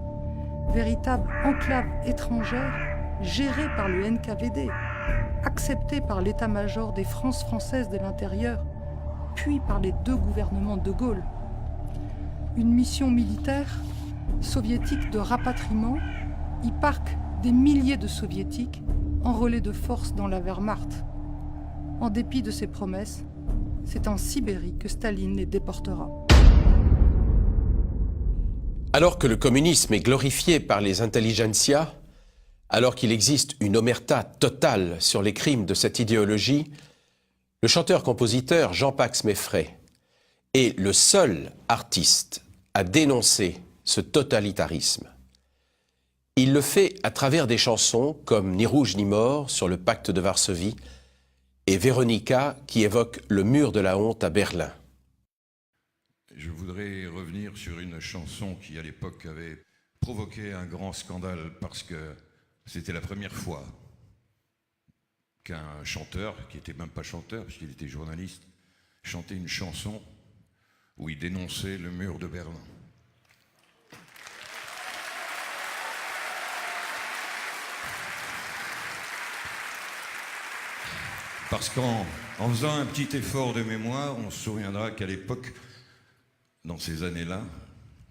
véritable enclave étrangère gérée par le NKVD, acceptée par l'état-major des Frances françaises de l'intérieur, puis par les deux gouvernements de Gaulle. Une mission militaire soviétique de rapatriement y parque des milliers de soviétiques enrôlés de force dans la Wehrmacht. En dépit de ses promesses, c'est en Sibérie que Staline les déportera. Alors que le communisme est glorifié par les intelligentsias, alors qu'il existe une omerta totale sur les crimes de cette idéologie, le chanteur-compositeur Jean-Pax Meffray est le seul artiste à dénoncer ce totalitarisme. Il le fait à travers des chansons comme Ni rouge ni mort sur le pacte de Varsovie et Véronica qui évoque le mur de la honte à Berlin. Je voudrais revenir sur une chanson qui à l'époque avait provoqué un grand scandale parce que c'était la première fois qu'un chanteur, qui n'était même pas chanteur puisqu'il était journaliste, chantait une chanson où il dénonçait le mur de Berlin. Parce qu'en faisant un petit effort de mémoire, on se souviendra qu'à l'époque, dans ces années-là,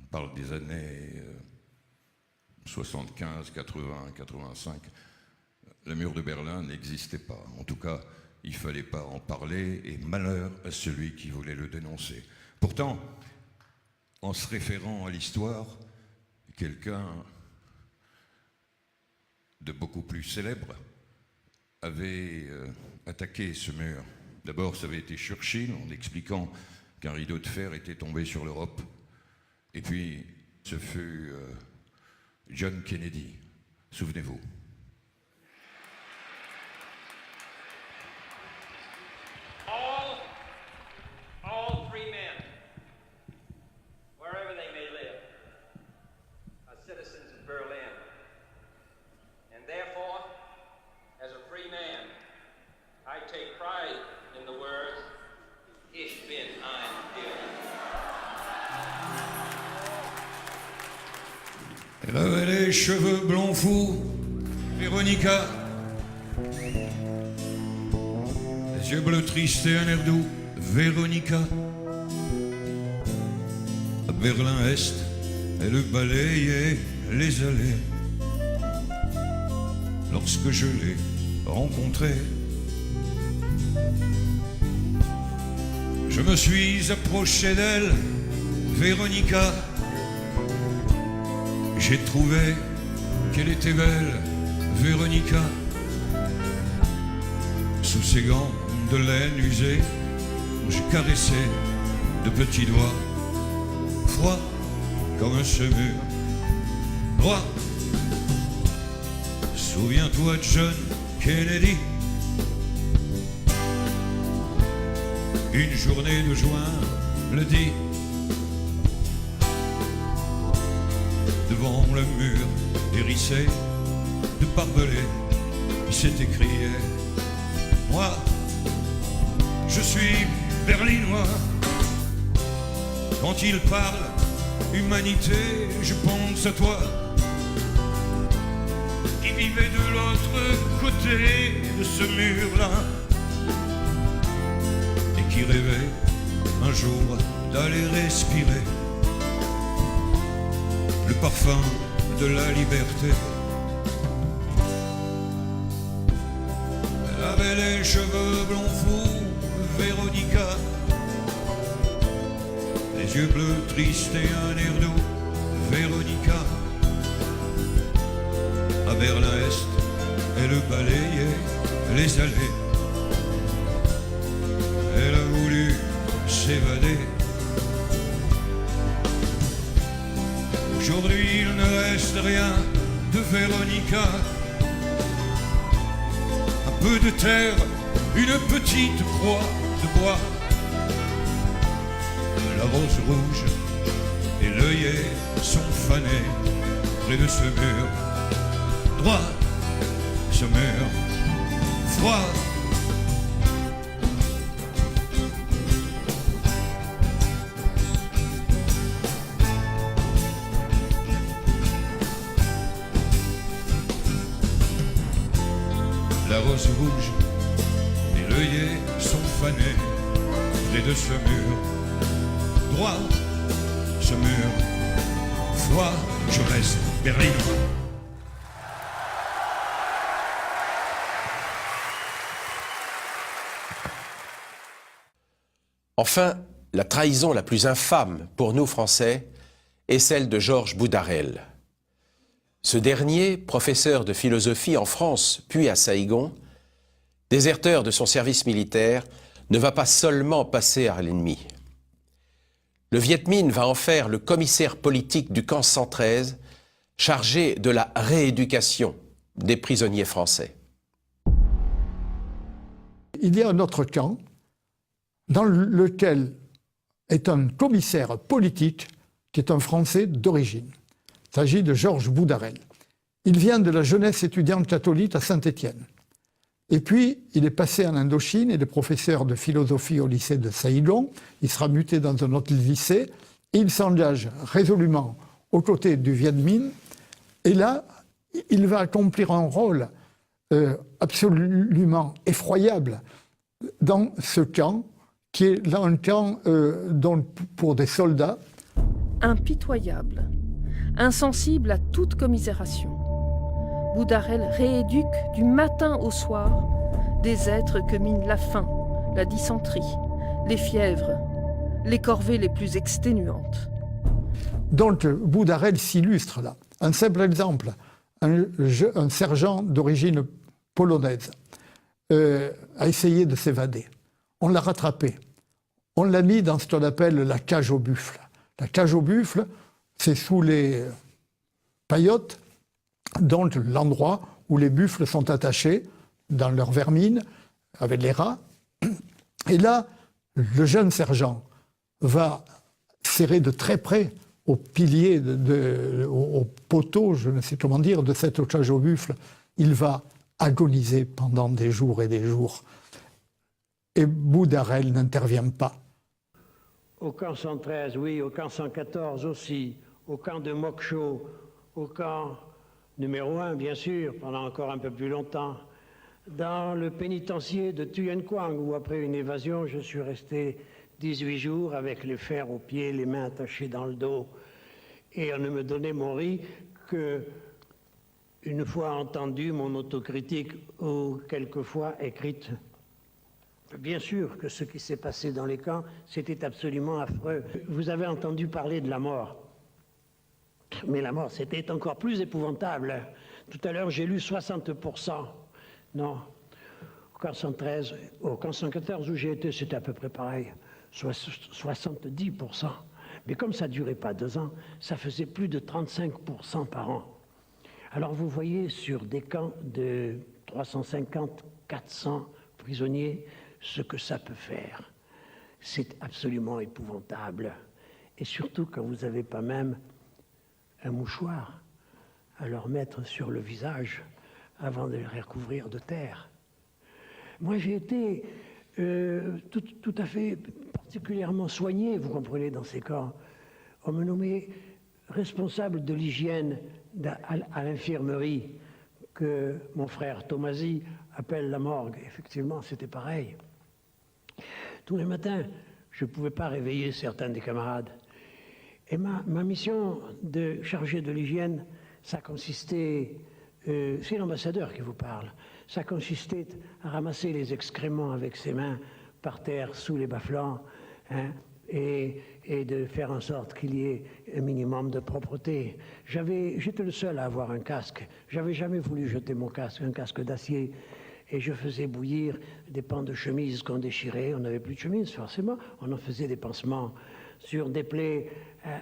on parle des années 75, 80, 85, le mur de Berlin n'existait pas. En tout cas, il ne fallait pas en parler et malheur à celui qui voulait le dénoncer. Pourtant, en se référant à l'histoire, quelqu'un de beaucoup plus célèbre avait attaqué ce mur. D'abord, ça avait été Churchill en expliquant qu'un rideau de fer était tombé sur l'Europe. Et puis, ce fut John Kennedy, souvenez-vous. All free men, wherever they may live, are citizens of Berlin. And therefore, as a free man, I take pride in the words, Ich bin ein Berliner. Elle avait les cheveux blonds fous, Véronica. Les yeux bleus tristes et un air doux, Véronica. À Berlin-Est, elle balayait les allées. Lorsque je l'ai rencontrée, je me suis approché d'elle, Véronica. J'ai trouvé qu'elle était belle, Véronica. Sous ses gants de laine usée, j'ai caressé de petits doigts, froid comme ce mur, droit. Souviens-toi de John Kennedy. Une journée de juin, le dit, devant le mur hérissé de barbelés, il s'est écrié: moi, je suis berlinois. Quand il parle humanité, je pense à toi, qui vivait de l'autre côté de ce mur-là, et qui rêvait un jour d'aller respirer le parfum de la liberté. Elle avait les cheveux blonds fous, Véronica, les yeux bleus tristes et un air doux, Véronica. À Berlin-Est, elle balayait les allées. Elle a voulu s'évader. Aujourd'hui, il ne reste rien de Véronica. Un peu de terre, une petite croix de bois. La rose rouge et l'œillet sont fanés près de ce mur droit, ce mur froid. La rose rouge et l'œillet sont fanés près de ce mur droit, ce mur froid. Je reste berlinois. Enfin, la trahison la plus infâme pour nous Français est celle de Georges Boudarel. Ce dernier, professeur de philosophie en France puis à Saïgon, déserteur de son service militaire, ne va pas seulement passer à l'ennemi. Le Viet Minh va en faire le commissaire politique du camp 113, chargé de la rééducation des prisonniers français. Il y a un autre camp dans lequel est un commissaire politique qui est un Français d'origine. Il s'agit de Georges Boudarel. Il vient de la jeunesse étudiante catholique à Saint-Étienne. Et puis, il est passé en Indochine, il est professeur de philosophie au lycée de Saïgon, il sera muté dans un autre lycée, et il s'engage résolument aux côtés du Viet Minh, et là, il va accomplir un rôle absolument effroyable dans ce camp, qui est là un camp pour des soldats. Impitoyable, insensible à toute commisération, Boudarel rééduque du matin au soir des êtres que minent la faim, la dysenterie, les fièvres, les corvées les plus exténuantes. Donc Boudarel s'illustre là. Un simple exemple, un sergent d'origine polonaise a essayé de s'évader. On l'a rattrapé. On l'a mis dans ce qu'on appelle la cage aux buffles. La cage aux buffles, c'est sous les paillotes, donc l'endroit où les buffles sont attachés dans leur vermine avec les rats. Et là, le jeune sergent va serrer de très près au pilier, au poteau, je ne sais comment dire, de cette cage aux buffles. Il va agoniser pendant des jours et des jours. Et Boudarel n'intervient pas. Au camp 113, oui, au camp 114 aussi, au camp de Mokcho, au camp numéro 1, bien sûr, pendant encore un peu plus longtemps, dans le pénitencier de Thuyen Quang, où après une évasion, je suis resté 18 jours avec les fers aux pieds, les mains attachées dans le dos. Et on ne me donnait mon riz que une fois entendu mon autocritique ou quelquefois écrite. Bien sûr que ce qui s'est passé dans les camps, c'était absolument affreux. Vous avez entendu parler de la mort. Mais la mort, c'était encore plus épouvantable. Tout à l'heure, j'ai lu 60%. Non, au camp 113, au camp 114 où j'ai été, c'était à peu près pareil. 70%. Mais comme ça ne durait pas 2 ans, ça faisait plus de 35% par an. Alors vous voyez, sur des camps de 350, 400 prisonniers, ce que ça peut faire. C'est absolument épouvantable. Et surtout quand vous n'avez pas même un mouchoir à leur mettre sur le visage, avant de les recouvrir de terre. Moi, j'ai été tout à fait particulièrement soigné, vous comprenez, dans ces camps. On me nommait responsable de l'hygiène à l'infirmerie que mon frère Tomasi appelle la morgue. Effectivement, c'était pareil. Tous les matins, je ne pouvais pas réveiller certains des camarades. Et ma mission de chargé de l'hygiène, ça consistait, c'est l'ambassadeur qui vous parle, ça consistait à ramasser les excréments avec ses mains par terre sous les bas-flancs, hein, et de faire en sorte qu'il y ait un minimum de propreté. J'étais le seul à avoir un casque. J'avais jamais voulu jeter mon casque, un casque d'acier. Et je faisais bouillir des pans de chemise qu'on déchirait. On n'avait plus de chemise, forcément. On en faisait des pansements sur des plaies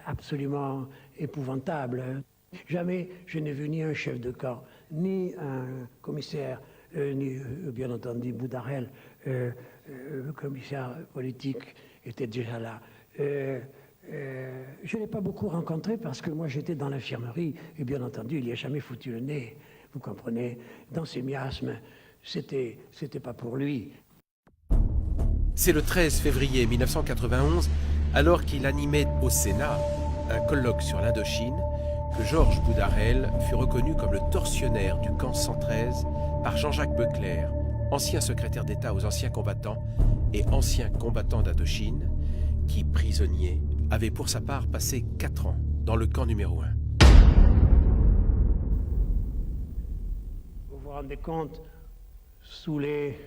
absolument épouvantables. Jamais je n'ai vu ni un chef de camp, ni un commissaire, ni bien entendu Boudarel, le commissaire politique était déjà là. Je ne l'ai pas beaucoup rencontré parce que moi j'étais dans l'infirmerie et bien entendu il n'y a jamais foutu le nez, vous comprenez, dans ces miasmes, c'était pas pour lui. C'est le 13 février 1991, alors qu'il animait au Sénat un colloque sur l'Indochine, que Georges Boudarel fut reconnu comme le tortionnaire du camp 113 par Jean-Jacques Beucler, ancien secrétaire d'État aux anciens combattants et ancien combattant d'Indochine, qui, prisonnier, avait pour sa part passé 4 ans dans le camp numéro 1. Vous vous rendez compte, sous les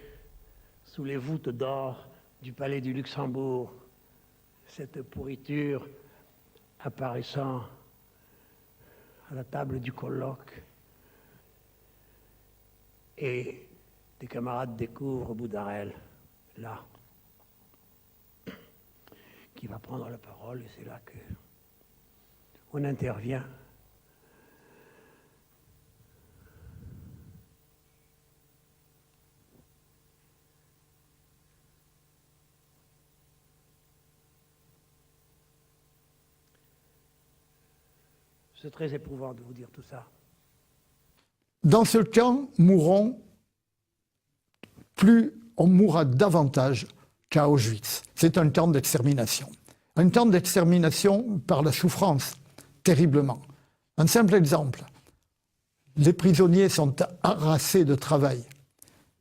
voûtes d'or du palais du Luxembourg, cette pourriture apparaissant à la table du colloque, et des camarades découvrent Boudarel, là, qui va prendre la parole, et c'est là qu'on intervient. C'est très éprouvant de vous dire tout ça. Dans ce camp, on mourra davantage qu'à Auschwitz. C'est un camp d'extermination. Un camp d'extermination par la souffrance, terriblement. Un simple exemple. Les prisonniers sont harassés de travail.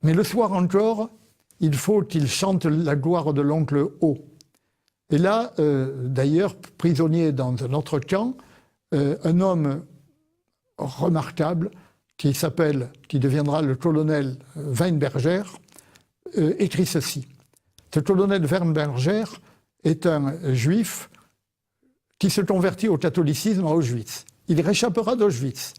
Mais le soir encore, il faut qu'ils chantent la gloire de l'oncle O. Et là, d'ailleurs, prisonnier dans un autre camp, un homme remarquable qui deviendra le colonel Weinberger, écrit ceci. Ce colonel Weinberger est un juif qui se convertit au catholicisme à Auschwitz. Il réchappera d'Auschwitz.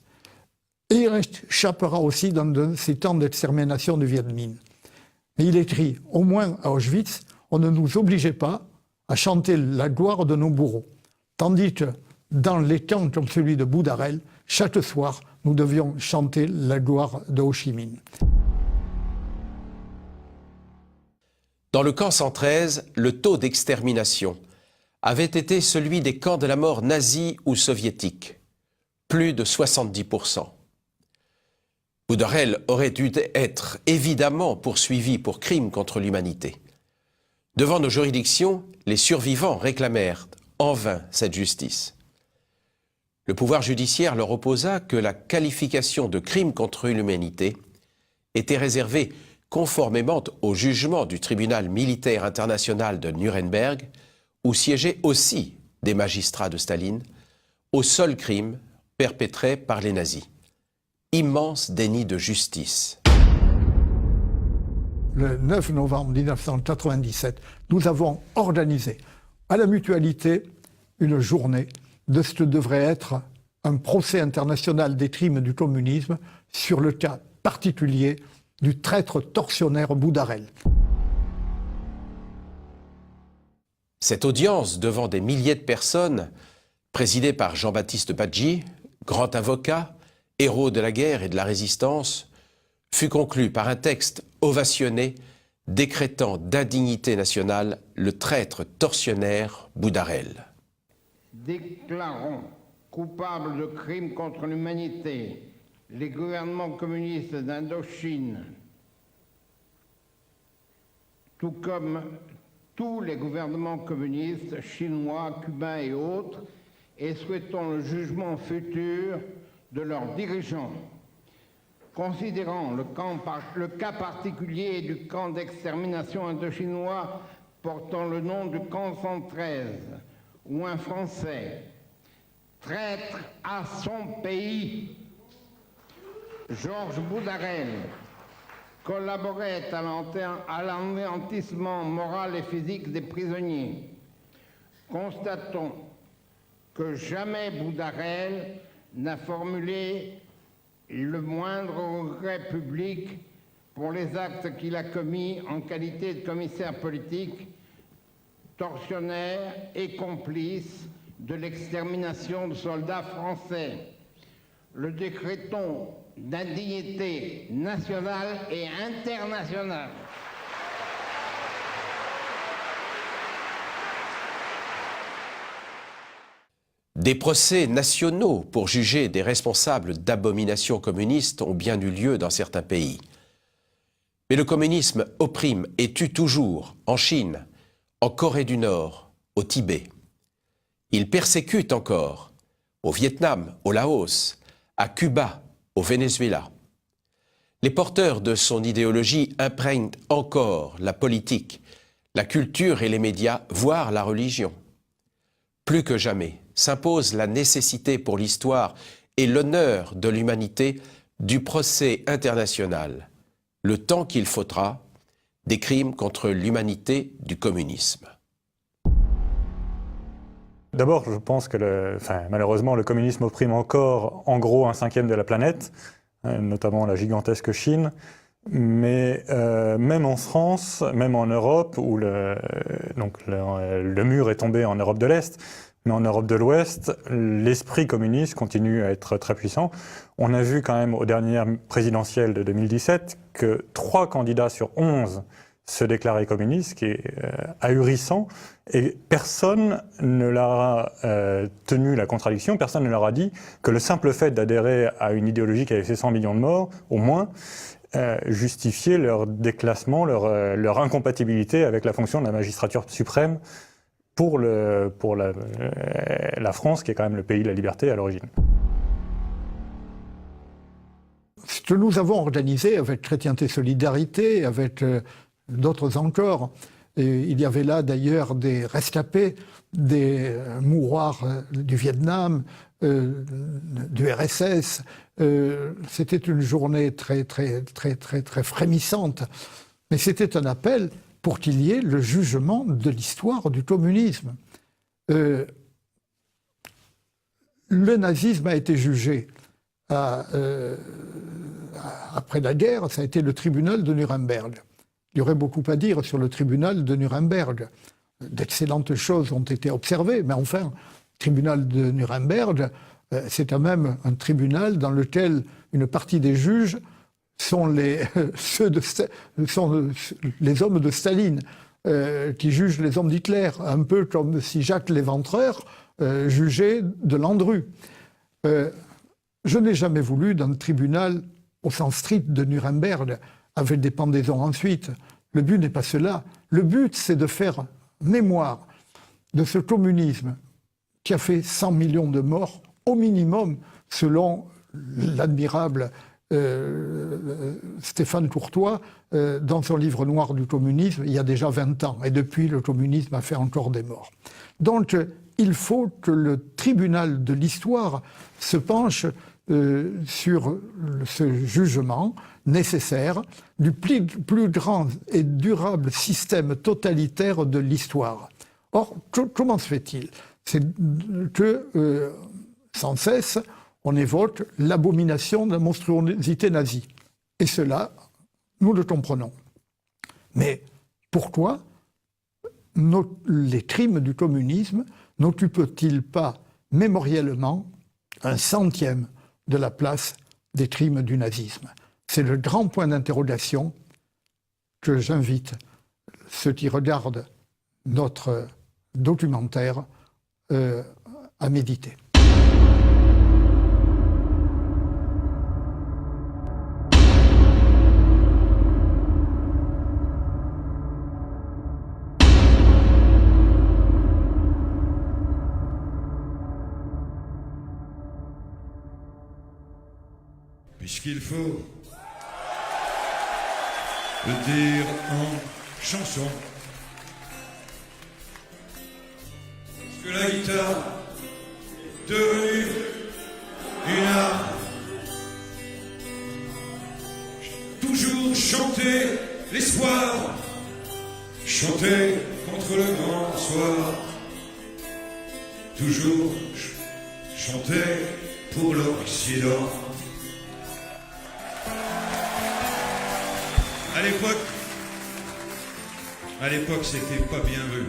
Et il réchappera aussi dans ces camps d'extermination de Viet Minh. Mais il écrit, au moins à Auschwitz, on ne nous obligeait pas à chanter la gloire de nos bourreaux. Tandis que dans les camps comme celui de Boudarel, chaque soir, nous devions chanter la gloire de Ho Chi Minh. Dans le camp 113, le taux d'extermination avait été celui des camps de la mort nazis ou soviétiques, plus de 70%. Boudarel aurait dû être évidemment poursuivi pour crimes contre l'humanité. Devant nos juridictions, les survivants réclamèrent en vain cette justice. Le pouvoir judiciaire leur opposa que la qualification de crime contre l'humanité était réservée conformément au jugement du tribunal militaire international de Nuremberg, où siégeaient aussi des magistrats de Staline, au seul crime perpétré par les nazis. Immense déni de justice. Le 9 novembre 1997, nous avons organisé à la Mutualité une journée de ce que devrait être un procès international des crimes du communisme sur le cas particulier du traître tortionnaire Boudarel. Cette audience devant des milliers de personnes, présidée par Jean-Baptiste Badji, grand avocat, héros de la guerre et de la résistance, fut conclue par un texte ovationné décrétant d'indignité nationale le traître tortionnaire Boudarel. Déclarons coupable de crimes contre l'humanité les gouvernements communistes d'Indochine, tout comme tous les gouvernements communistes chinois, cubains et autres, et souhaitons le jugement futur de leurs dirigeants. Considérant le cas particulier du camp d'extermination indochinois portant le nom du camp 113, où un Français, traître à son pays, Georges Boudarel, collaborait à l'anéantissement moral et physique des prisonniers. Constatons que jamais Boudarel n'a formulé le moindre regret public pour les actes qu'il a commis en qualité de commissaire politique, tortionnaire et complice de l'extermination de soldats français. Le décrétons d'indignité nationale et internationale. Des procès nationaux pour juger des responsables d'abominations communistes ont bien eu lieu dans certains pays. Mais le communisme opprime et tue toujours en Chine, en Corée du Nord, au Tibet. Il persécute encore au Vietnam, au Laos, à Cuba, au Venezuela. Les porteurs de son idéologie imprègnent encore la politique, la culture et les médias, voire la religion. Plus que jamais, s'impose la nécessité pour l'histoire et l'honneur de l'humanité du procès international, le temps qu'il faudra, des crimes contre l'humanité du communisme. D'abord, je pense que malheureusement, le communisme opprime encore, en gros, 1/5 de la planète, notamment la gigantesque Chine. Mais même en France, même en Europe, où le mur est tombé en Europe de l'Est, mais en Europe de l'Ouest, l'esprit communiste continue à être très puissant. On a vu quand même aux dernières présidentielles de 2017 que 3 candidats sur 11 se déclaraient communistes, ce qui est ahurissant, et personne ne leur a tenu la contradiction, personne ne leur a dit que le simple fait d'adhérer à une idéologie qui avait fait 100 millions de morts, au moins, justifiait leur déclassement, leur incompatibilité avec la fonction de la magistrature suprême pour la France, qui est quand même le pays de la liberté à l'origine. Ce que nous avons organisé avec Chrétienté Solidarité, avec d'autres encore, et il y avait là d'ailleurs des rescapés, des mouroirs du Vietnam, du RSS. C'était une journée très frémissante, mais c'était un appel pour qu'il y ait le jugement de l'histoire du communisme. Le nazisme a été jugé après la guerre, ça a été le tribunal de Nuremberg. Il y aurait beaucoup à dire sur le tribunal de Nuremberg. D'excellentes choses ont été observées, mais enfin, le tribunal de Nuremberg, c'est quand même un tribunal dans lequel une partie des juges sont les hommes de Staline, qui jugent les hommes d'Hitler, un peu comme si Jacques l'Éventreur jugeait de Landru. Je n'ai jamais voulu d'un tribunal au sens strict de Nuremberg, avec des pendaisons ensuite. Le but n'est pas cela. Le but, c'est de faire mémoire de ce communisme qui a fait 100 millions de morts, au minimum, selon l'admirable Stéphane Courtois, dans son livre noir du communisme, il y a déjà 20 ans. Et depuis, le communisme a fait encore des morts. Donc, il faut que le tribunal de l'histoire se penche sur ce jugement nécessaire du plus grand et durable système totalitaire de l'histoire. Or, comment se fait-il? C'est que, sans cesse, on évoque l'abomination de la monstruosité nazie. Et cela, nous le comprenons. Mais pourquoi les crimes du communisme n'occupent-ils pas mémoriellement 1/100 de la place des crimes du nazisme? C'est le grand point d'interrogation que j'invite ceux qui regardent notre documentaire à méditer. puisqu'il faut le dire en chanson. Parce que la guitare est devenue une arme. Toujours chanter l'espoir, chanter contre le grand soir. Toujours chanter pour l'Occident. À l'époque, c'était pas bien vu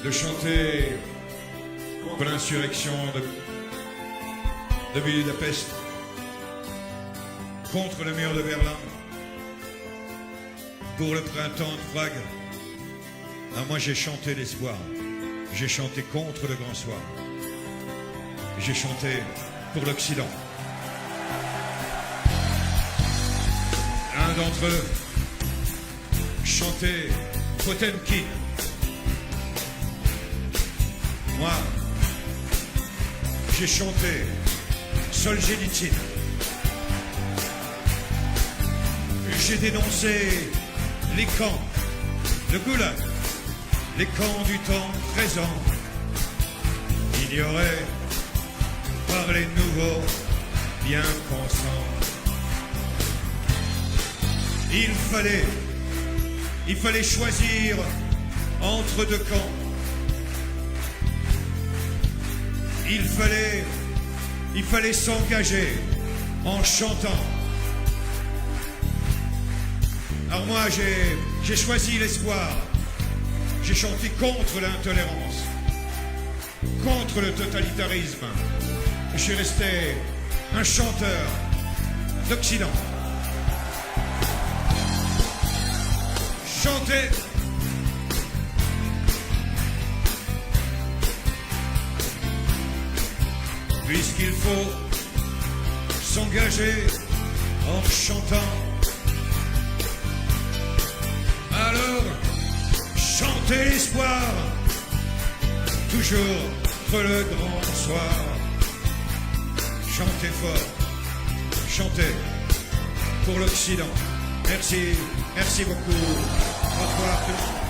de chanter pour l'insurrection de Budapest, contre le mur de Berlin, pour le printemps de Prague. Ah, moi, j'ai chanté l'espoir. J'ai chanté contre le grand soir. J'ai chanté pour l'Occident. L'un d'entre eux chantait Potemkin. Moi, j'ai chanté Solzhenitsyn. J'ai dénoncé les camps, le goulag, les camps du temps présent. Ignorer par les nouveaux bien-pensants. Il fallait choisir entre deux camps. Il fallait s'engager en chantant. Alors moi, j'ai choisi l'espoir. J'ai chanté contre l'intolérance, contre le totalitarisme. Je suis resté un chanteur d'Occident. Chanter. Puisqu'il faut s'engager en chantant. Alors, chantez l'espoir, toujours entre le grand soir. Chantez fort, chantez pour l'Occident. Merci beaucoup. Au revoir tout le monde.